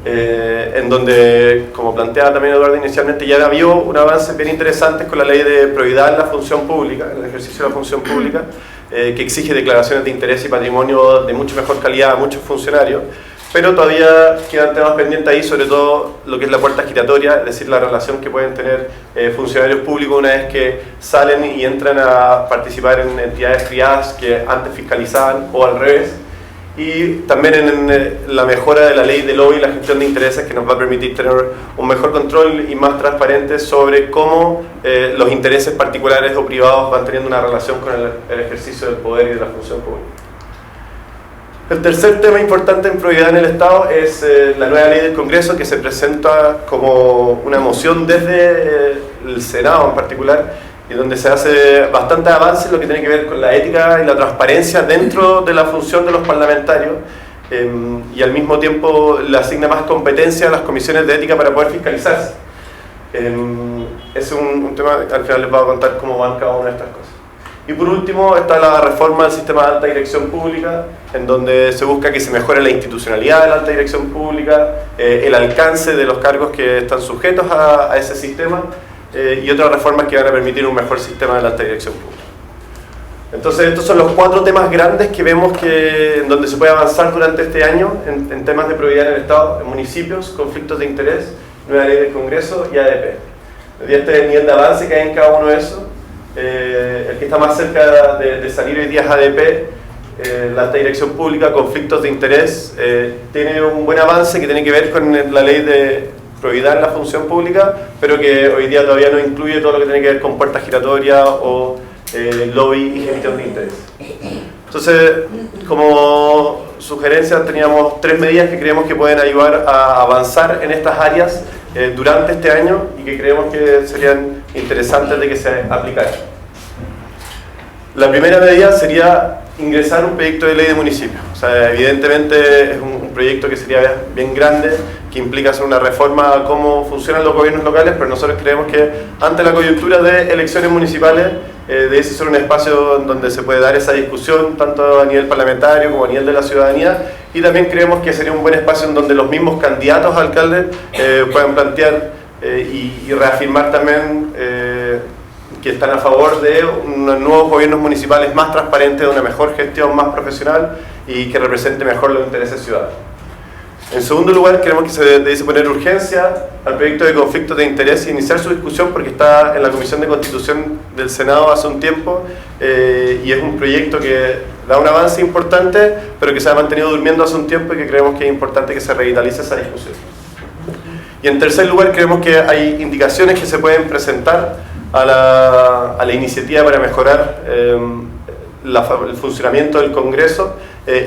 en donde, como planteaba también Eduardo inicialmente, ya había un avance bien interesante con la ley de probidad en la función pública, en el ejercicio de la función pública, que exige declaraciones de interés y patrimonio de mucho mejor calidad a muchos funcionarios, pero todavía quedan temas pendientes ahí, sobre todo lo que es la puerta giratoria, es decir, la relación que pueden tener funcionarios públicos una vez que salen y entran a participar en entidades privadas que antes fiscalizaban, o al revés. Y también en la mejora de la ley de lobby y la gestión de intereses, que nos va a permitir tener un mejor control y más transparente sobre cómo los intereses particulares o privados van teniendo una relación con el ejercicio del poder y de la función pública. El tercer tema importante en probidad en el Estado es la nueva ley del Congreso, que se presenta como una moción desde el Senado en particular, y donde se hace bastante avance en lo que tiene que ver con la ética y la transparencia dentro de la función de los parlamentarios, y al mismo tiempo le asigna más competencia a las comisiones de ética para poder fiscalizarse. Es un tema, al final les voy a contar cómo van cada una de estas cosas. Y por último está la reforma del sistema de alta dirección pública, en donde se busca que se mejore la institucionalidad de la alta dirección pública, el alcance de los cargos que están sujetos a ese sistema, y otras reformas que van a permitir un mejor sistema de la alta dirección pública. Entonces estos son los 4 temas grandes que vemos en donde se puede avanzar durante este año en temas de probidad en el Estado, en municipios, conflictos de interés, nueva ley del Congreso y ADP. Este es el nivel de avance que hay en cada uno de esos. El que está más cerca de salir hoy día es ADP, la alta dirección pública, conflictos de interés, tiene un buen avance que tiene que ver con la ley de probidad en la función pública, pero que hoy día todavía no incluye todo lo que tiene que ver con puerta giratoria o lobby y gestión de interés. Entonces, como sugerencia, teníamos 3 medidas que creemos que pueden ayudar a avanzar en estas áreas durante este año y que creemos que serían interesantes de que se aplicaran. La primera medida sería ingresar un proyecto de ley de municipios. O sea, evidentemente es un proyecto que sería bien grande, que implica hacer una reforma a cómo funcionan los gobiernos locales, pero nosotros creemos que ante la coyuntura de elecciones municipales debe ser un espacio donde se puede dar esa discusión, tanto a nivel parlamentario como a nivel de la ciudadanía, y también creemos que sería un buen espacio en donde los mismos candidatos a alcaldes puedan plantear y reafirmar también que están a favor de unos nuevos gobiernos municipales más transparentes, de una mejor gestión, más profesional y que represente mejor los intereses ciudadanos. En segundo lugar, creemos que se debe poner urgencia al proyecto de conflictos de interés y iniciar su discusión, porque está en la Comisión de Constitución del Senado hace un tiempo, y es un proyecto que da un avance importante, pero que se ha mantenido durmiendo hace un tiempo y que creemos que es importante que se revitalice esa discusión. Y en tercer lugar, creemos que hay indicaciones que se pueden presentar a la iniciativa para mejorar el funcionamiento del Congreso,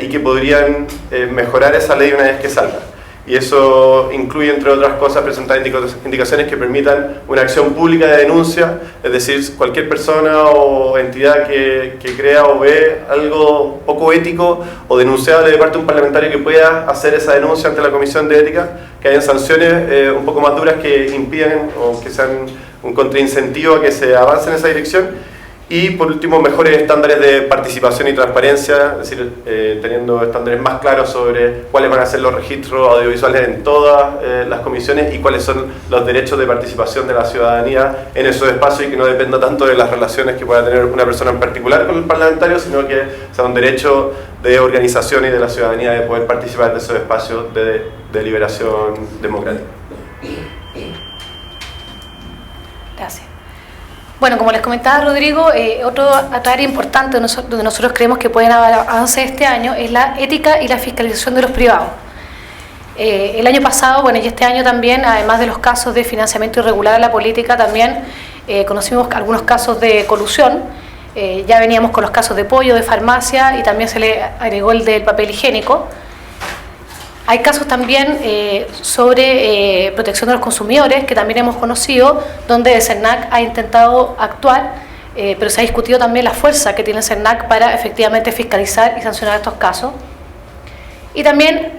y que podrían mejorar esa ley una vez que salga. Y eso incluye, entre otras cosas, presentar indicaciones que permitan una acción pública de denuncia, es decir, cualquier persona o entidad que crea o ve algo poco ético o denunciable de parte de un parlamentario, que pueda hacer esa denuncia ante la Comisión de Ética, que hayan sanciones un poco más duras que impidan o que sean un contraincentivo a que se avance en esa dirección. Y por último, mejores estándares de participación y transparencia, es decir, teniendo estándares más claros sobre cuáles van a ser los registros audiovisuales en todas las comisiones y cuáles son los derechos de participación de la ciudadanía en esos espacios, y que no dependa tanto de las relaciones que pueda tener una persona en particular con el parlamentario, sino que sea un derecho de organización y de la ciudadanía de poder participar de esos espacios de deliberación democrática. Gracias. Bueno, como les comentaba Rodrigo, otra área importante donde nosotros creemos que pueden avanzar este año es la ética y la fiscalización de los privados. El año pasado, bueno, y este año también, además de los casos de financiamiento irregular a la política, también conocimos algunos casos de colusión. Ya veníamos con los casos de pollo, de farmacia, y también se le agregó el del papel higiénico. Hay casos también sobre protección de los consumidores, que también hemos conocido, donde el CERNAC ha intentado actuar, pero se ha discutido también la fuerza que tiene el CERNAC para efectivamente fiscalizar y sancionar estos casos. Y también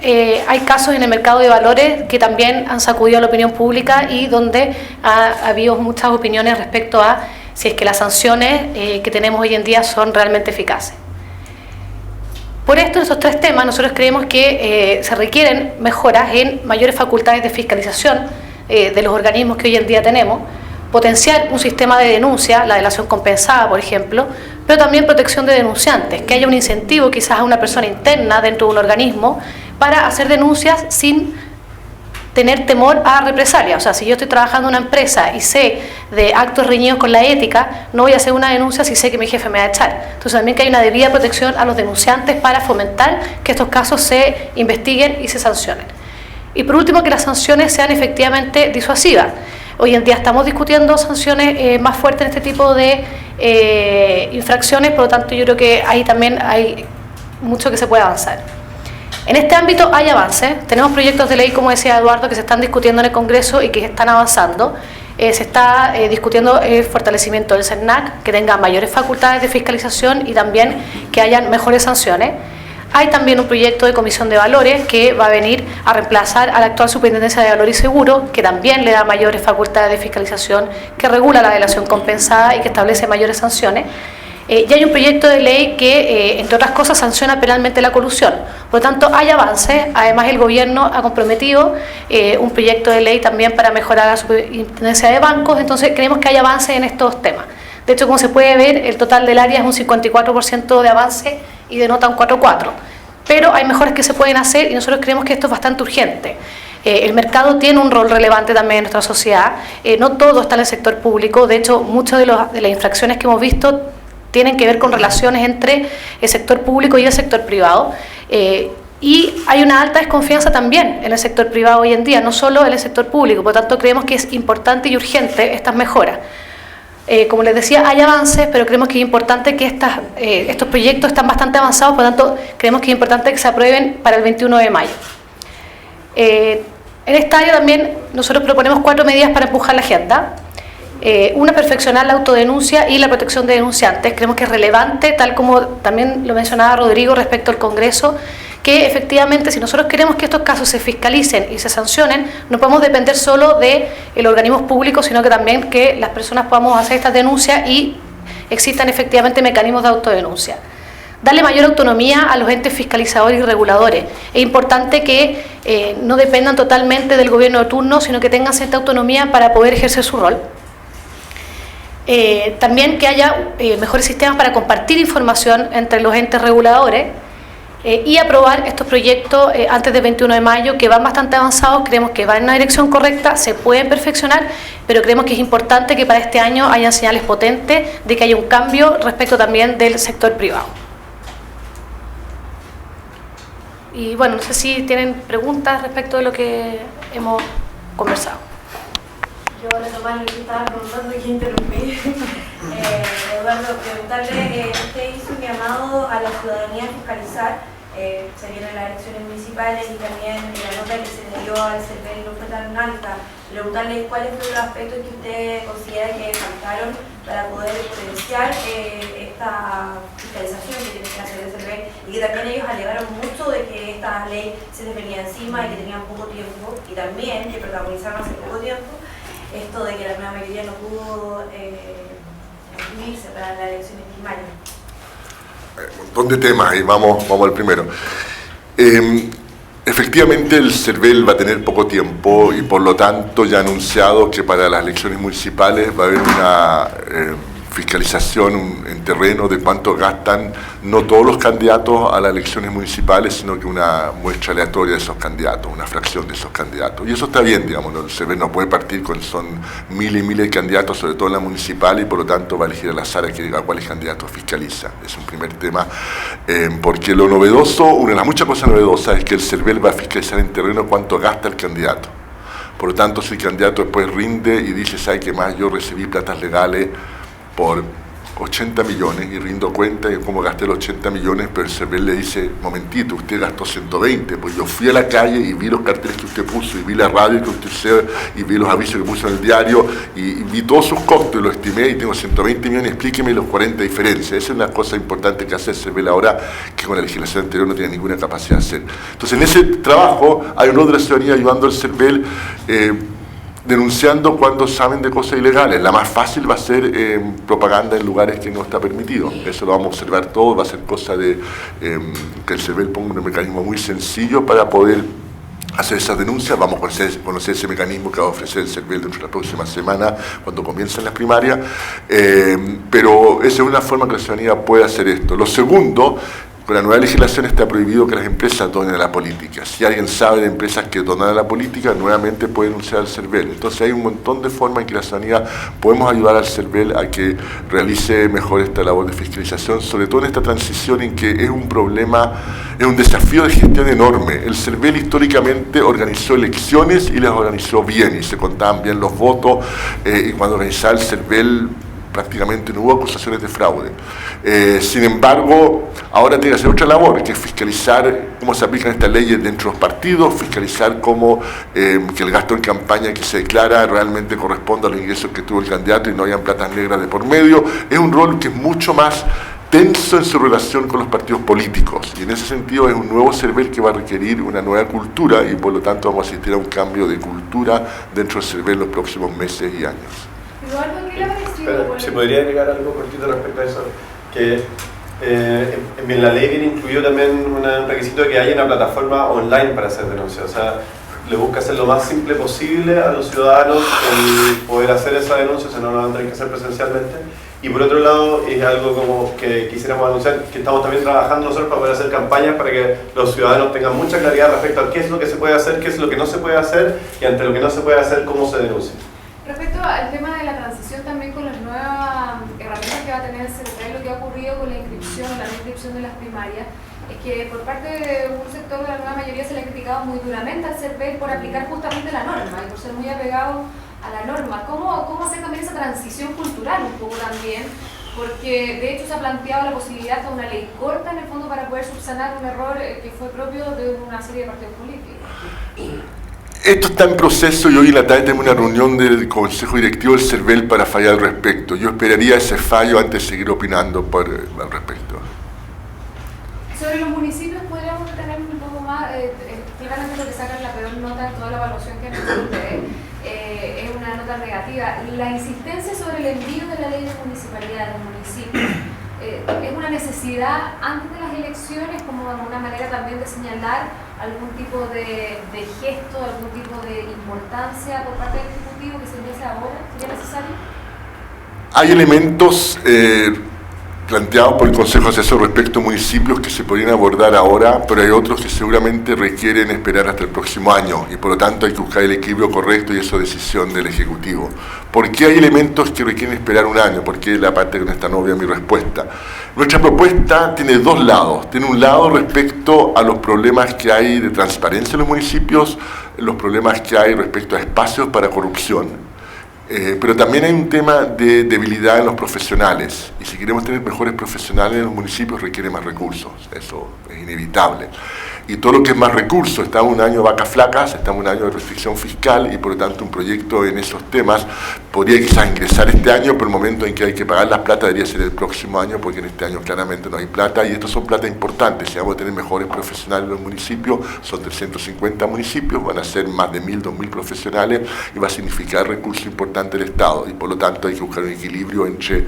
hay casos en el mercado de valores que también han sacudido a la opinión pública, y donde ha habido muchas opiniones respecto a si es que las sanciones que tenemos hoy en día son realmente eficaces. Por esto, en estos tres temas, nosotros creemos que se requieren mejoras en mayores facultades de fiscalización de los organismos que hoy en día tenemos, potenciar un sistema de denuncia, la delación compensada, por ejemplo, pero también protección de denunciantes, que haya un incentivo quizás a una persona interna dentro de un organismo para hacer denuncias sin tener temor a represalia. O sea, si yo estoy trabajando en una empresa y sé de actos reñidos con la ética, no voy a hacer una denuncia si sé que mi jefe me va a echar. Entonces también que hay una debida protección a los denunciantes para fomentar que estos casos se investiguen y se sancionen. Y por último, que las sanciones sean efectivamente disuasivas. Hoy en día estamos discutiendo sanciones más fuertes en este tipo de infracciones, por lo tanto yo creo que ahí también hay mucho que se puede avanzar. En este ámbito hay avances, tenemos proyectos de ley, como decía Eduardo, que se están discutiendo en el Congreso y que están avanzando. Se está discutiendo el fortalecimiento del CERNAC, que tenga mayores facultades de fiscalización y también que hayan mejores sanciones. Hay también un proyecto de comisión de valores que va a venir a reemplazar a la actual Superintendencia de Valores y Seguros, que también le da mayores facultades de fiscalización, que regula la delación compensada y que establece mayores sanciones. Y hay un proyecto de ley que, entre otras cosas, sanciona penalmente la colusión. Por lo tanto, hay avances. Además, el Gobierno ha comprometido un proyecto de ley también para mejorar la superintendencia de bancos. Entonces, creemos que hay avances en estos temas. De hecho, como se puede ver, el total del área es un 54% de avance y denota un 4,4%. Pero hay mejoras que se pueden hacer y nosotros creemos que esto es bastante urgente. El mercado tiene un rol relevante también en nuestra sociedad. No todo está en el sector público. De hecho, muchas de las infracciones que hemos visto tienen que ver con relaciones entre el sector público y el sector privado. Y hay una alta desconfianza también en el sector privado hoy en día, no solo en el sector público. Por lo tanto, creemos que es importante y urgente estas mejoras. Como les decía, hay avances, pero creemos que es importante que estos proyectos están bastante avanzados, por lo tanto, creemos que es importante que se aprueben para el 21 de mayo. En esta área también nosotros proponemos 4 medidas para empujar la agenda. Una, perfeccionar la autodenuncia y la protección de denunciantes. Creemos que es relevante, tal como también lo mencionaba Rodrigo respecto al Congreso, que efectivamente si nosotros queremos que estos casos se fiscalicen y se sancionen, no podemos depender solo de los organismos públicos, sino que también que las personas podamos hacer estas denuncias y existan efectivamente mecanismos de autodenuncia. Darle mayor autonomía a los entes fiscalizadores y reguladores. Es importante que no dependan totalmente del gobierno de turno, sino que tengan cierta autonomía para poder ejercer su rol. También que haya mejores sistemas para compartir información entre los entes reguladores y aprobar estos proyectos antes del 21 de mayo, que van bastante avanzados. Creemos que van en una dirección correcta, se pueden perfeccionar, pero creemos que es importante que para este año hayan señales potentes de que haya un cambio respecto también del sector privado. Y bueno, no sé si tienen preguntas respecto de lo que hemos conversado. Yo retomar lo que estaba preguntando y que interrumpí. Eduardo, preguntarle, usted hizo un llamado a la ciudadanía a fiscalizar, se vienen las elecciones municipales y también la nota que se le dio al CERVEL no fue tan alta. Preguntarle cuáles fueron los aspectos que usted considera que faltaron para poder potenciar esta fiscalización que tiene que hacer el CERVEL, y que también ellos alegaron mucho de que esta ley se les venía encima y que tenían poco tiempo, y también que protagonizaron hace poco tiempo esto de que la nueva mayoría no pudo inscribirse para las elecciones primarias. Un montón de temas y vamos al primero. Efectivamente el CERVEL va a tener poco tiempo y por lo tanto ya ha anunciado que para las elecciones municipales va a haber una fiscalización en terreno de cuánto gastan no todos los candidatos a las elecciones municipales, sino que una muestra aleatoria de esos candidatos, una fracción de esos candidatos. Y eso está bien, digamos, el CERVEL no puede partir con son miles y miles de candidatos, sobre todo en la municipal, y por lo tanto va a elegir al azar a cuáles candidatos fiscaliza. Es un primer tema, porque lo novedoso, una de las muchas cosas novedosas es que el CERVEL va a fiscalizar en terreno cuánto gasta el candidato. Por lo tanto, si el candidato después rinde y dice, ¿sabe qué más? Yo recibí platas legales por 80 millones y rindo cuenta de cómo gasté los 80 millones, pero el CERVEL le dice, momentito, usted gastó 120, pues yo fui a la calle y vi los carteles que usted puso, y vi la radio que usted hizo, y vi los avisos que puso en el diario, y vi todos sus costos, y lo estimé, y tengo 120 millones, explíqueme los 40 diferencias. Esa es una cosa importante que hace el CERVEL ahora, que con la legislación anterior no tiene ninguna capacidad de hacer. Entonces, en ese trabajo hay un rol de la ciudadanía ayudando al CERVEL, denunciando cuando saben de cosas ilegales. La más fácil va a ser propaganda en lugares que no está permitido. Eso lo vamos a observar todo, va a ser cosa de que el CERVEL ponga un mecanismo muy sencillo para poder hacer esas denuncias. Vamos a conocer ese mecanismo que va a ofrecer el CERVEL dentro de la próxima semana, cuando comiencen las primarias, pero esa es una forma que la ciudadanía puede hacer esto. Lo segundo, con la nueva legislación está prohibido que las empresas donen a la política. Si alguien sabe de empresas que donan a la política, nuevamente puede denunciar al CERVEL. Entonces hay un montón de formas en que la ciudadanía podemos ayudar al CERVEL a que realice mejor esta labor de fiscalización, sobre todo en esta transición en que es un problema, es un desafío de gestión enorme. El CERVEL históricamente organizó elecciones y las organizó bien, y se contaban bien los votos, y cuando organizaba el CERVEL prácticamente no hubo acusaciones de fraude. Sin embargo, ahora tiene que hacer otra labor, que es fiscalizar cómo se aplican estas leyes dentro de los partidos, fiscalizar cómo que el gasto en campaña que se declara realmente corresponde a los ingresos que tuvo el candidato y no hayan platas negras de por medio. Es un rol que es mucho más tenso en su relación con los partidos políticos, y en ese sentido es un nuevo CERVEL que va a requerir una nueva cultura, y por lo tanto vamos a asistir a un cambio de cultura dentro del CERVEL en los próximos meses y años. Eduardo, ¿qué le ha parecido? Pero, ¿se podría agregar algo cortito respecto a eso? Que en la ley viene incluido también un requisito de que haya una plataforma online para hacer denuncias. O sea, le busca hacer lo más simple posible a los ciudadanos el poder hacer esa denuncia, o sea, no lo van a tener que hacer presencialmente. Y por otro lado, es algo como que quisiéramos anunciar, que estamos también trabajando nosotros para poder hacer campañas para que los ciudadanos tengan mucha claridad respecto a qué es lo que se puede hacer, qué es lo que no se puede hacer, y ante lo que no se puede hacer, cómo se denuncia. Respecto al tema de la transición también con las nuevas herramientas que va a tener el CERVEL, lo que ha ocurrido con la inscripción, la reinscripción de las primarias, es que por parte de un sector de la nueva mayoría se le ha criticado muy duramente al CERVEL por aplicar justamente la norma y por ser muy apegado a la norma. ¿Cómo hacer también esa transición cultural un poco también? Porque de hecho se ha planteado la posibilidad de una ley corta en el fondo para poder subsanar un error que fue propio de una serie de partidos políticos. Esto está en proceso y hoy en la tarde tenemos una reunión del Consejo Directivo del CERVEL para fallar al respecto. Yo esperaría ese fallo antes de seguir opinando al respecto. Sobre los municipios podríamos tener un poco más, claramente lo que sacan la peor nota en toda la evaluación que han hecho ustedes, es una nota negativa. La insistencia sobre el envío de la ley de municipalidad de los municipios, ¿es una necesidad antes de las elecciones como una manera también de señalar algún tipo de gesto, algún tipo de importancia por parte del Ejecutivo que se empiece ahora? ¿Sería necesario? Hay elementos planteados por el Consejo Asesor respecto a municipios que se podrían abordar ahora, pero hay otros que seguramente requieren esperar hasta el próximo año, y por lo tanto hay que buscar el equilibrio correcto, y eso es decisión del Ejecutivo. ¿Por qué hay elementos que requieren esperar un año? Porque la parte que no está novia mi respuesta. Nuestra propuesta tiene dos lados. Tiene un lado respecto a los problemas que hay de transparencia en los municipios, los problemas que hay respecto a espacios para corrupción. Pero también hay un tema de debilidad en los profesionales, y si queremos tener mejores profesionales en los municipios requiere más recursos, eso es inevitable. Y todo lo que es más recursos, estamos en un año de vacas flacas, estamos en un año de restricción fiscal, y por lo tanto un proyecto en esos temas podría quizás ingresar este año, pero el momento en que hay que pagar las plata debería ser el próximo año, porque en este año claramente no hay plata, y estos son plata importantes. Si vamos a tener mejores profesionales en los municipios, son 350 municipios, van a ser más de 1.000, 2.000 profesionales, y va a significar recursos importantes del Estado, y por lo tanto hay que buscar un equilibrio entre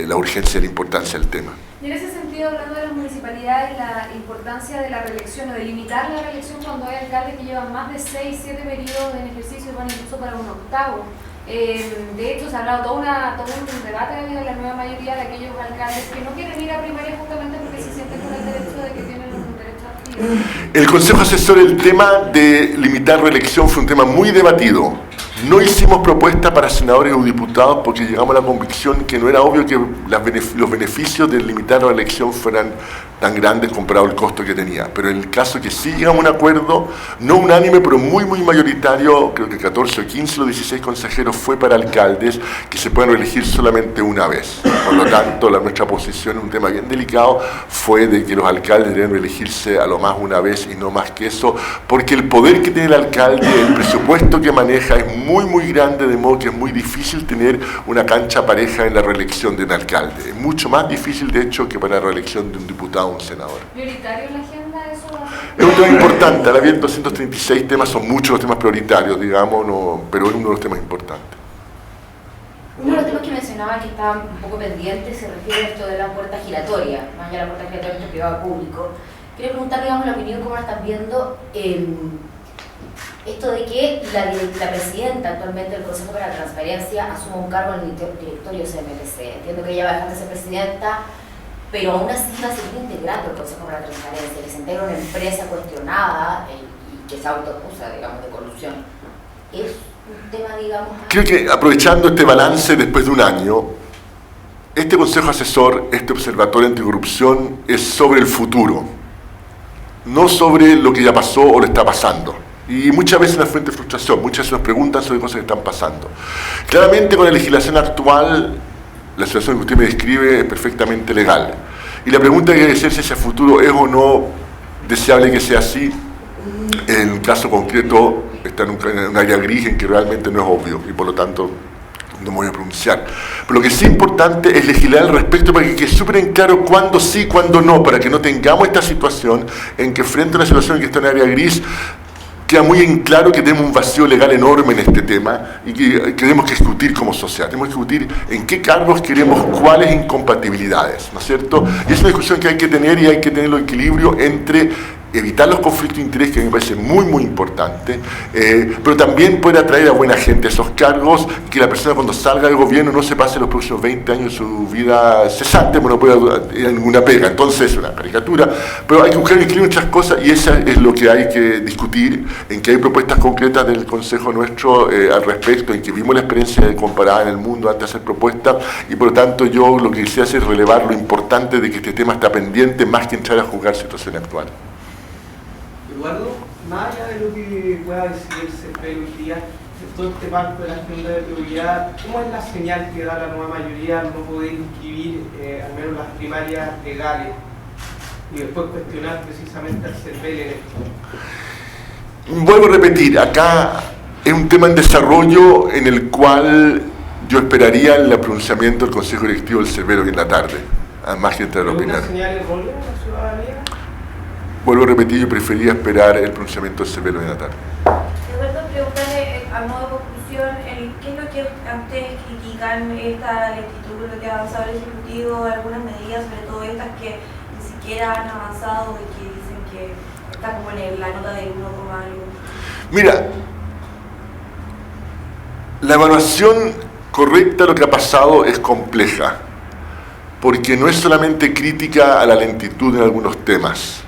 la urgencia y la importancia del tema. Y en ese sentido, hablando de las municipalidades, la importancia de la reelección o de limitar la reelección cuando hay alcaldes que llevan más de 6, 7 periodos en ejercicio, van incluso para un octavo. De hecho, se ha hablado todo un debate en la nueva mayoría de aquellos alcaldes que no quieren ir a primaria justamente porque se sienten con el derecho de que tienen un derecho adquirido. El Consejo Asesor, el tema de limitar reelección fue un tema muy debatido. No hicimos propuesta para senadores o diputados porque llegamos a la convicción que no era obvio que los beneficios de limitar la elección fueran tan grandes comparado al costo que tenía. Pero en el caso que sí llegamos a un acuerdo, no unánime, pero muy mayoritario, creo que 14 o 15 o 16 consejeros fue para alcaldes que se pueden reelegir solamente una vez. Por lo tanto, nuestra posición en un tema bien delicado fue de que los alcaldes deben reelegirse a lo más una vez y no más que eso, porque el poder que tiene el alcalde, el presupuesto que maneja es muy grande, de modo que es muy difícil tener una cancha pareja en la reelección de un alcalde. Es mucho más difícil, de hecho, que para la reelección de un diputado o un senador. ¿Prioritario en la agenda eso? Es un tema importante, ahora bien 236 temas, son muchos los temas prioritarios, digamos, no, pero es uno de los temas importantes. Uno de los temas que mencionaba que estaba un poco pendiente se refiere a esto de la puerta giratoria, más allá de la puerta giratoria entre privado y público. Quería preguntar, digamos, la opinión, cómo la están viendo esto de que la presidenta actualmente del Consejo para la Transparencia asuma un cargo en el directorio CMLC. Entiendo que ella va a dejar de ser presidenta, pero aún así va a seguir integrando el Consejo para la Transparencia, que se integra una empresa cuestionada y que se autoacusa, digamos, de corrupción. Es un tema, digamos... Creo que aprovechando este balance después de un año, este Consejo Asesor, este Observatorio Anticorrupción, es sobre el futuro, no sobre lo que ya pasó o lo está pasando. Y muchas veces nos fuente de frustración, muchas veces nos preguntan sobre cosas que están pasando. Claramente con la legislación actual, la situación que usted me describe es perfectamente legal. Y la pregunta que hay que hacerse si a futuro es o no deseable que sea así. En un caso concreto está en un área gris en que realmente no es obvio y por lo tanto no me voy a pronunciar. Pero lo que sí es importante es legislar al respecto para que quede súper en claro cuándo sí, cuándo no, para que no tengamos esta situación en que frente a una situación en que está en área gris queda muy en claro que tenemos un vacío legal enorme en este tema y que tenemos que discutir como sociedad. Tenemos que discutir en qué cargos queremos cuáles incompatibilidades, ¿no es cierto? Y es una discusión que hay que tener y hay que tener el equilibrio entre evitar los conflictos de interés, que a mí me parece muy, muy importante, pero también poder atraer a buena gente a esos cargos y que la persona cuando salga del gobierno no se pase los próximos 20 años de su vida cesante, bueno, no puede ir a ninguna pega. Entonces, es una caricatura, pero hay que buscar el equilibrio en muchas cosas y eso es lo que hay que discutir, en que hay propuestas concretas del Consejo nuestro al respecto, en que vimos la experiencia comparada en el mundo antes de hacer propuestas y por lo tanto yo lo que quisiera hacer es relevar lo importante de que este tema está pendiente más que entrar a juzgar situación actual. Eduardo, más allá de lo que pueda decidir el CERVEL hoy día, de todo este marco de la agenda de prioridad, ¿cómo es la señal que da la nueva mayoría al no poder inscribir al menos las primarias legales y después cuestionar precisamente al CERVEL en esto? Vuelvo a repetir, acá es un tema en desarrollo en el cual yo esperaría el pronunciamiento del Consejo Directivo del CERVEL hoy en la tarde, además que entrar a opinar. ¿Es una señal errónea a la ciudadanía? Vuelvo a repetir, yo prefería esperar el pronunciamiento del CERVEL hoy en la tarde. Eduardo, preguntarle a modo de conclusión, ¿qué es lo que ustedes critican esta lentitud, lo que ha avanzado el Ejecutivo, algunas medidas, sobre todo estas que ni siquiera han avanzado y que dicen que está como en la nota de 1, algo? Mira, la evaluación correcta de lo que ha pasado es compleja, porque no es solamente crítica a la lentitud en algunos temas.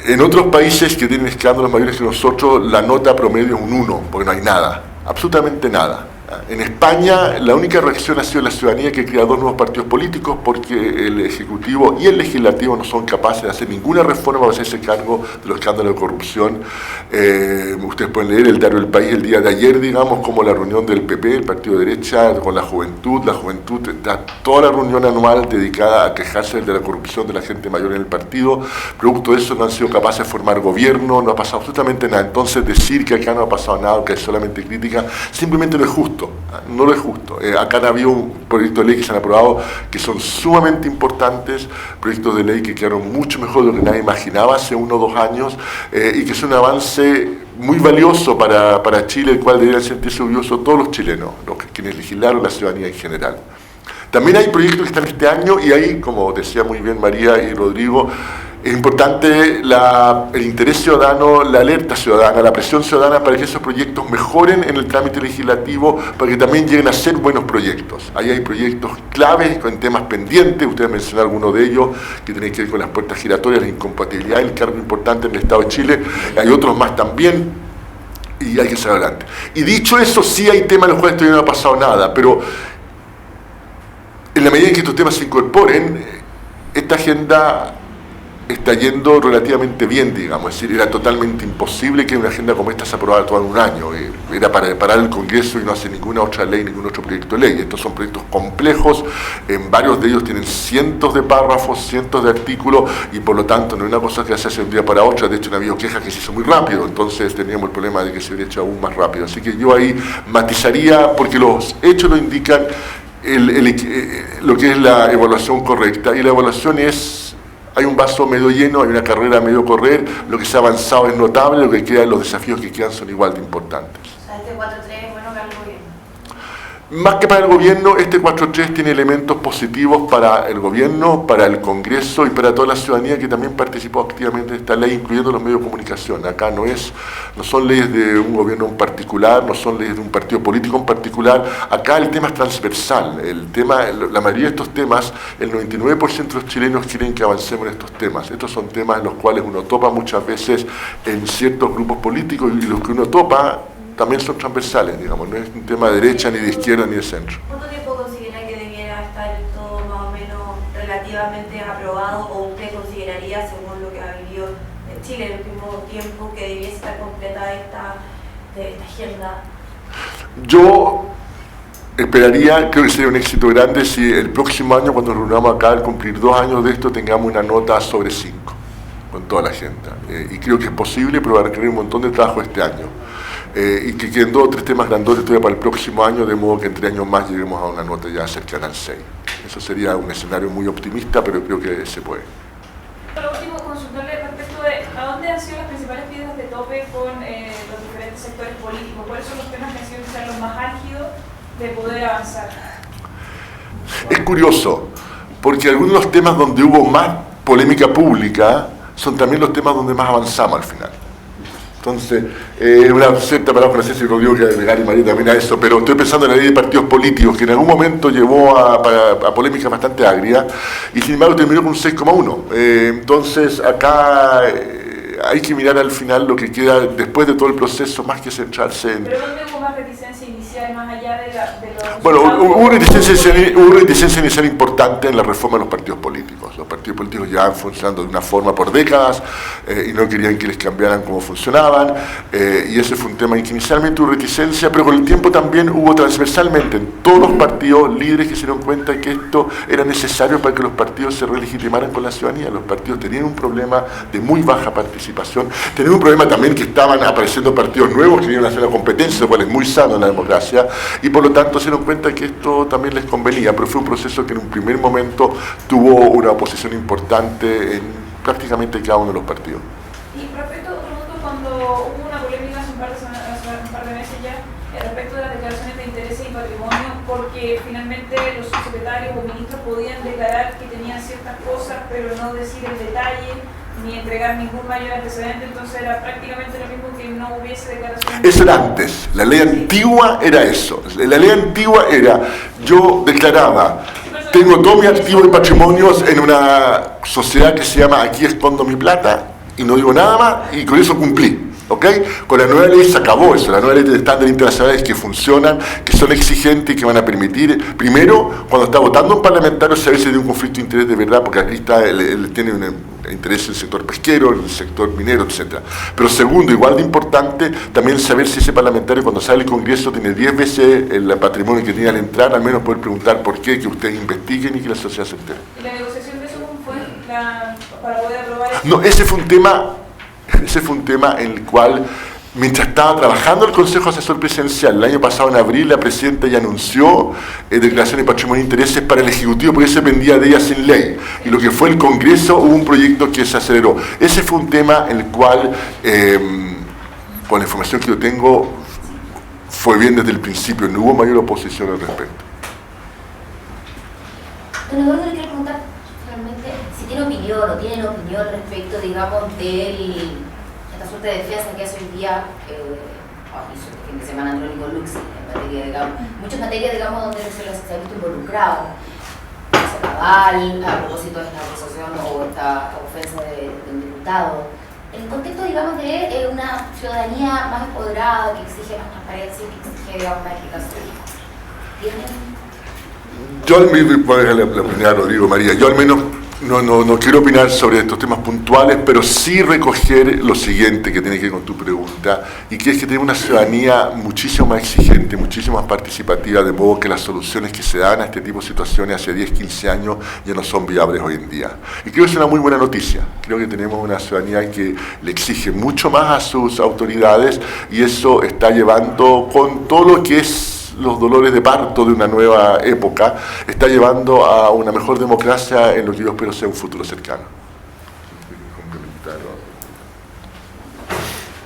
En otros países que tienen escándalos mayores que nosotros, la nota promedio es un 1, porque no hay nada, absolutamente nada. En España, la única reacción ha sido la ciudadanía, que crea 2 nuevos partidos políticos porque el Ejecutivo y el Legislativo no son capaces de hacer ninguna reforma para hacerse cargo de los escándalos de corrupción. Ustedes pueden leer el diario El País el día de ayer, digamos, como la reunión del PP, el partido de derecha, con la juventud está toda la reunión anual dedicada a quejarse de la corrupción de la gente mayor en el partido. Producto de eso no han sido capaces de formar gobierno, no ha pasado absolutamente nada. Entonces decir que acá no ha pasado nada, que es solamente crítica, simplemente no es justo. No lo es justo. Acá han habido un proyecto de ley que se han aprobado que son sumamente importantes, proyectos de ley que quedaron mucho mejor de lo que nadie imaginaba hace 1 o 2 años y que es un avance muy valioso para Chile, el cual deberían sentirse orgullosos todos los chilenos, quienes legislaron, la ciudadanía en general. También hay proyectos que están este año y ahí, como decía muy bien María y Rodrigo, es importante el interés ciudadano, la alerta ciudadana, la presión ciudadana para que esos proyectos mejoren en el trámite legislativo, para que también lleguen a ser buenos proyectos. Ahí hay proyectos claves con temas pendientes, ustedes mencionaron alguno de ellos, que tiene que ver con las puertas giratorias, la incompatibilidad, el cargo importante en el Estado de Chile, hay otros más también, y hay que salir adelante. Y dicho eso, sí hay temas en los cuales todavía no ha pasado nada, pero en la medida en que estos temas se incorporen, esta agenda está yendo relativamente bien, digamos. Es decir, era totalmente imposible que una agenda como esta se aprobara toda en un año. Era para parar el Congreso y no hacer ninguna otra ley, ningún otro proyecto de ley. Estos son proyectos complejos, en varios de ellos tienen cientos de párrafos, cientos de artículos, y por lo tanto no es una cosa que se hace de un día para otro. De hecho, no ha habido quejas que se hizo muy rápido, entonces teníamos el problema de que se hubiera hecho aún más rápido. Así que yo ahí matizaría, porque los hechos lo indican, lo que es la evaluación correcta, y la evaluación es Hay un vaso medio lleno, hay una carrera medio correr, lo que se ha avanzado es notable, lo que queda, los desafíos que quedan son igual de importantes. O sea, este 4-3 es bueno para el gobierno. Más que para el gobierno, este 4.3 tiene elementos positivos para el gobierno, para el Congreso y para toda la ciudadanía que también participó activamente en esta ley, incluyendo los medios de comunicación. Acá no son leyes de un gobierno en particular, no son leyes de un partido político en particular. Acá el tema es transversal. La mayoría de estos temas, el 99% de los chilenos quieren que avancemos en estos temas. Estos son temas en los cuales uno topa muchas veces en ciertos grupos políticos y los que uno topa también son transversales, digamos, no es un tema de derecha, ni de izquierda, ni de centro. ¿Cuánto tiempo considera que debiera estar todo más o menos relativamente aprobado o usted consideraría, según lo que ha vivido en Chile en el último tiempo, que debiese estar completada esta agenda? Yo esperaría, creo que sería un éxito grande si el próximo año, cuando nos reunamos acá, al cumplir 2 años de esto, tengamos una nota sobre 5 con toda la agenda. Y creo que es posible, pero va a requerir un montón de trabajo este año. Y que queden 2 o 3 temas grandotes todavía para el próximo año, de modo que en 3 años más lleguemos a una nota ya cercana al 6. Eso sería un escenario muy optimista, pero creo que se puede. Por último, consultarle respecto de a dónde han sido las principales piedras de tope con los diferentes sectores políticos, cuáles son los temas que han sido quizás los más álgidos de poder avanzar. Es curioso, porque algunos de los temas donde hubo más polémica pública son también los temas donde más avanzamos al final. Entonces, una cierta palabra, no sé si Rodrigo quiere agregar y María también a eso, pero estoy pensando en la ley de partidos políticos, que en algún momento llevó a polémica bastante agria, y sin embargo terminó con un 6,1. Entonces, acá hay que mirar al final lo que queda después de todo el proceso, más que centrarse en... ¿Pero dónde hubo más reticencia inicial, más allá de los... Bueno, hubo una reticencia inicial importante en la reforma de los partidos políticos. Los partidos políticos llevaban funcionando de una forma por décadas y no querían que les cambiaran cómo funcionaban, y ese fue un tema en que inicialmente hubo reticencia, pero con el tiempo también hubo transversalmente en todos los partidos líderes que se dieron cuenta que esto era necesario para que los partidos se relegitimaran con la ciudadanía. Los partidos tenían un problema de muy baja participación, tenían un problema también que estaban apareciendo partidos nuevos que iban a hacer la competencia, lo cual es muy sano en la democracia, y por lo tanto se dieron cuenta que esto también les convenía, pero fue un proceso que en un primer momento tuvo una oposición importante en prácticamente cada uno de los partidos. Y respecto a otro punto, cuando hubo una polémica hace un par de meses ya, respecto de las declaraciones de intereses y patrimonio, porque finalmente los subsecretarios o ministros podían declarar que tenían ciertas cosas, pero no decir el detalle, ni entregar ningún mayor antecedente, entonces era prácticamente lo mismo que no hubiese declaración. Eso era antes, la ley antigua era eso. La ley antigua era, yo declaraba, tengo todo mi activo y patrimonios en una sociedad que se llama Aquí Escondo Mi Plata, y no digo nada más, y con eso cumplí. ¿Ok? Con la nueva ley se acabó eso, la nueva ley de estándares internacionales que funcionan, que son exigentes y que van a permitir, primero, cuando está votando un parlamentario, saber si tiene un conflicto de interés de verdad, porque aquí está, él tiene un interés en el sector pesquero, en el sector minero, etc. Pero segundo, igual de importante, también saber si ese parlamentario cuando sale del Congreso tiene 10 veces el patrimonio que tiene al entrar, al menos poder preguntar por qué, que ustedes investiguen y que la sociedad se entere. ¿Y la negociación de eso cómo fue para poder aprobar eso? No, ese fue un tema en el cual, mientras estaba trabajando el Consejo Asesor Presidencial, el año pasado en abril, la Presidenta ya anunció declaración de patrimonio de intereses para el Ejecutivo, porque se dependía de ella sin ley. Y lo que fue el Congreso, hubo un proyecto que se aceleró. Ese fue un tema en el cual, con la información que yo tengo, fue bien desde el principio, no hubo mayor oposición al respecto. Don Eduardo, le quiero preguntar realmente si tiene opinión o tienen opinión respecto, digamos, esta suerte de defensa que hace hoy día, hizo este fin de semana Andrónico Luxi, en materia, digamos, muchas materias, digamos, donde se ha visto involucrado, Cabal, a propósito de esta acusación o esta ofensa de un diputado. En el contexto, digamos, de una ciudadanía más empoderada, que exige más transparencia, que exige, digamos, más eficacia. Yo, la opinión, Rodrigo, María, yo al menos no quiero opinar sobre estos temas puntuales, pero sí recoger lo siguiente que tiene que ver con tu pregunta, y que es que tenemos una ciudadanía muchísimo más exigente, muchísimo más participativa, de modo que las soluciones que se dan a este tipo de situaciones hace 10, 15 años ya no son viables hoy en día. Y creo que es una muy buena noticia. Creo que tenemos una ciudadanía que le exige mucho más a sus autoridades, y eso está llevando, con todo lo que es los dolores de parto de una nueva época, está llevando a una mejor democracia en lo que yo espero sea un futuro cercano.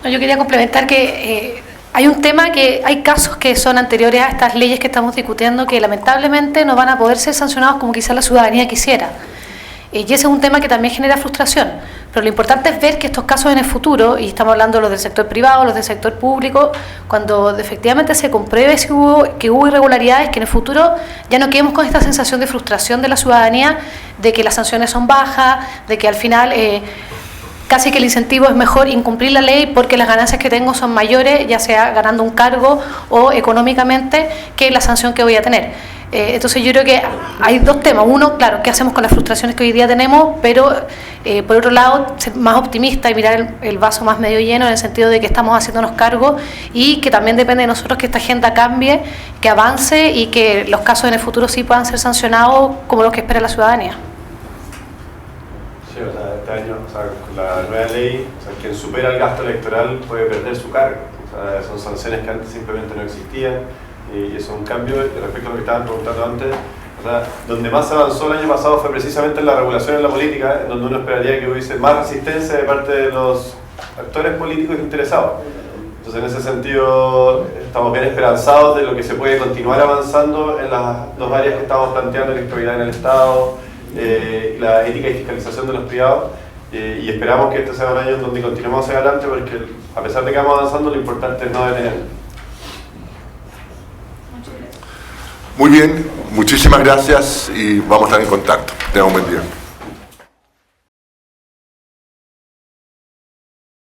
No, yo quería complementar que hay un tema que hay casos que son anteriores a estas leyes que estamos discutiendo que lamentablemente no van a poder ser sancionados como quizás la ciudadanía quisiera. Y ese es un tema que también genera frustración. Pero lo importante es ver que estos casos en el futuro, y estamos hablando de los del sector privado, los del sector público, cuando efectivamente se compruebe que hubo irregularidades, que en el futuro ya no quedemos con esta sensación de frustración de la ciudadanía, de que las sanciones son bajas, de que al final casi que el incentivo es mejor incumplir la ley porque las ganancias que tengo son mayores, ya sea ganando un cargo o económicamente, que la sanción que voy a tener. Entonces yo creo que hay dos temas. Uno, claro, ¿qué hacemos con las frustraciones que hoy día tenemos? Pero por otro lado, ser más optimista y mirar el vaso más medio lleno en el sentido de que estamos haciéndonos cargo y que también depende de nosotros que esta agenda cambie, que avance y que los casos en el futuro sí puedan ser sancionados como los que espera la ciudadanía. Sí, o sea, este año, o sea, con la nueva ley, o sea, quien supera el gasto electoral puede perder su cargo. O sea, son sanciones que antes simplemente no existían. Y eso es un cambio respecto a lo que estaban preguntando antes. O sea, donde más se avanzó el año pasado fue precisamente en la regulación en la política, en donde uno esperaría que hubiese más resistencia de parte de los actores políticos interesados. Entonces, en ese sentido, estamos bien esperanzados de lo que se puede continuar avanzando en las dos áreas que estamos planteando, electricidad en el Estado, la ética y fiscalización de los privados. Y esperamos que este sea un año en donde continuemos hacia adelante, porque a pesar de que vamos avanzando, lo importante es no detenernos. Muy bien, muchísimas gracias y vamos a estar en contacto. Tengan un buen día.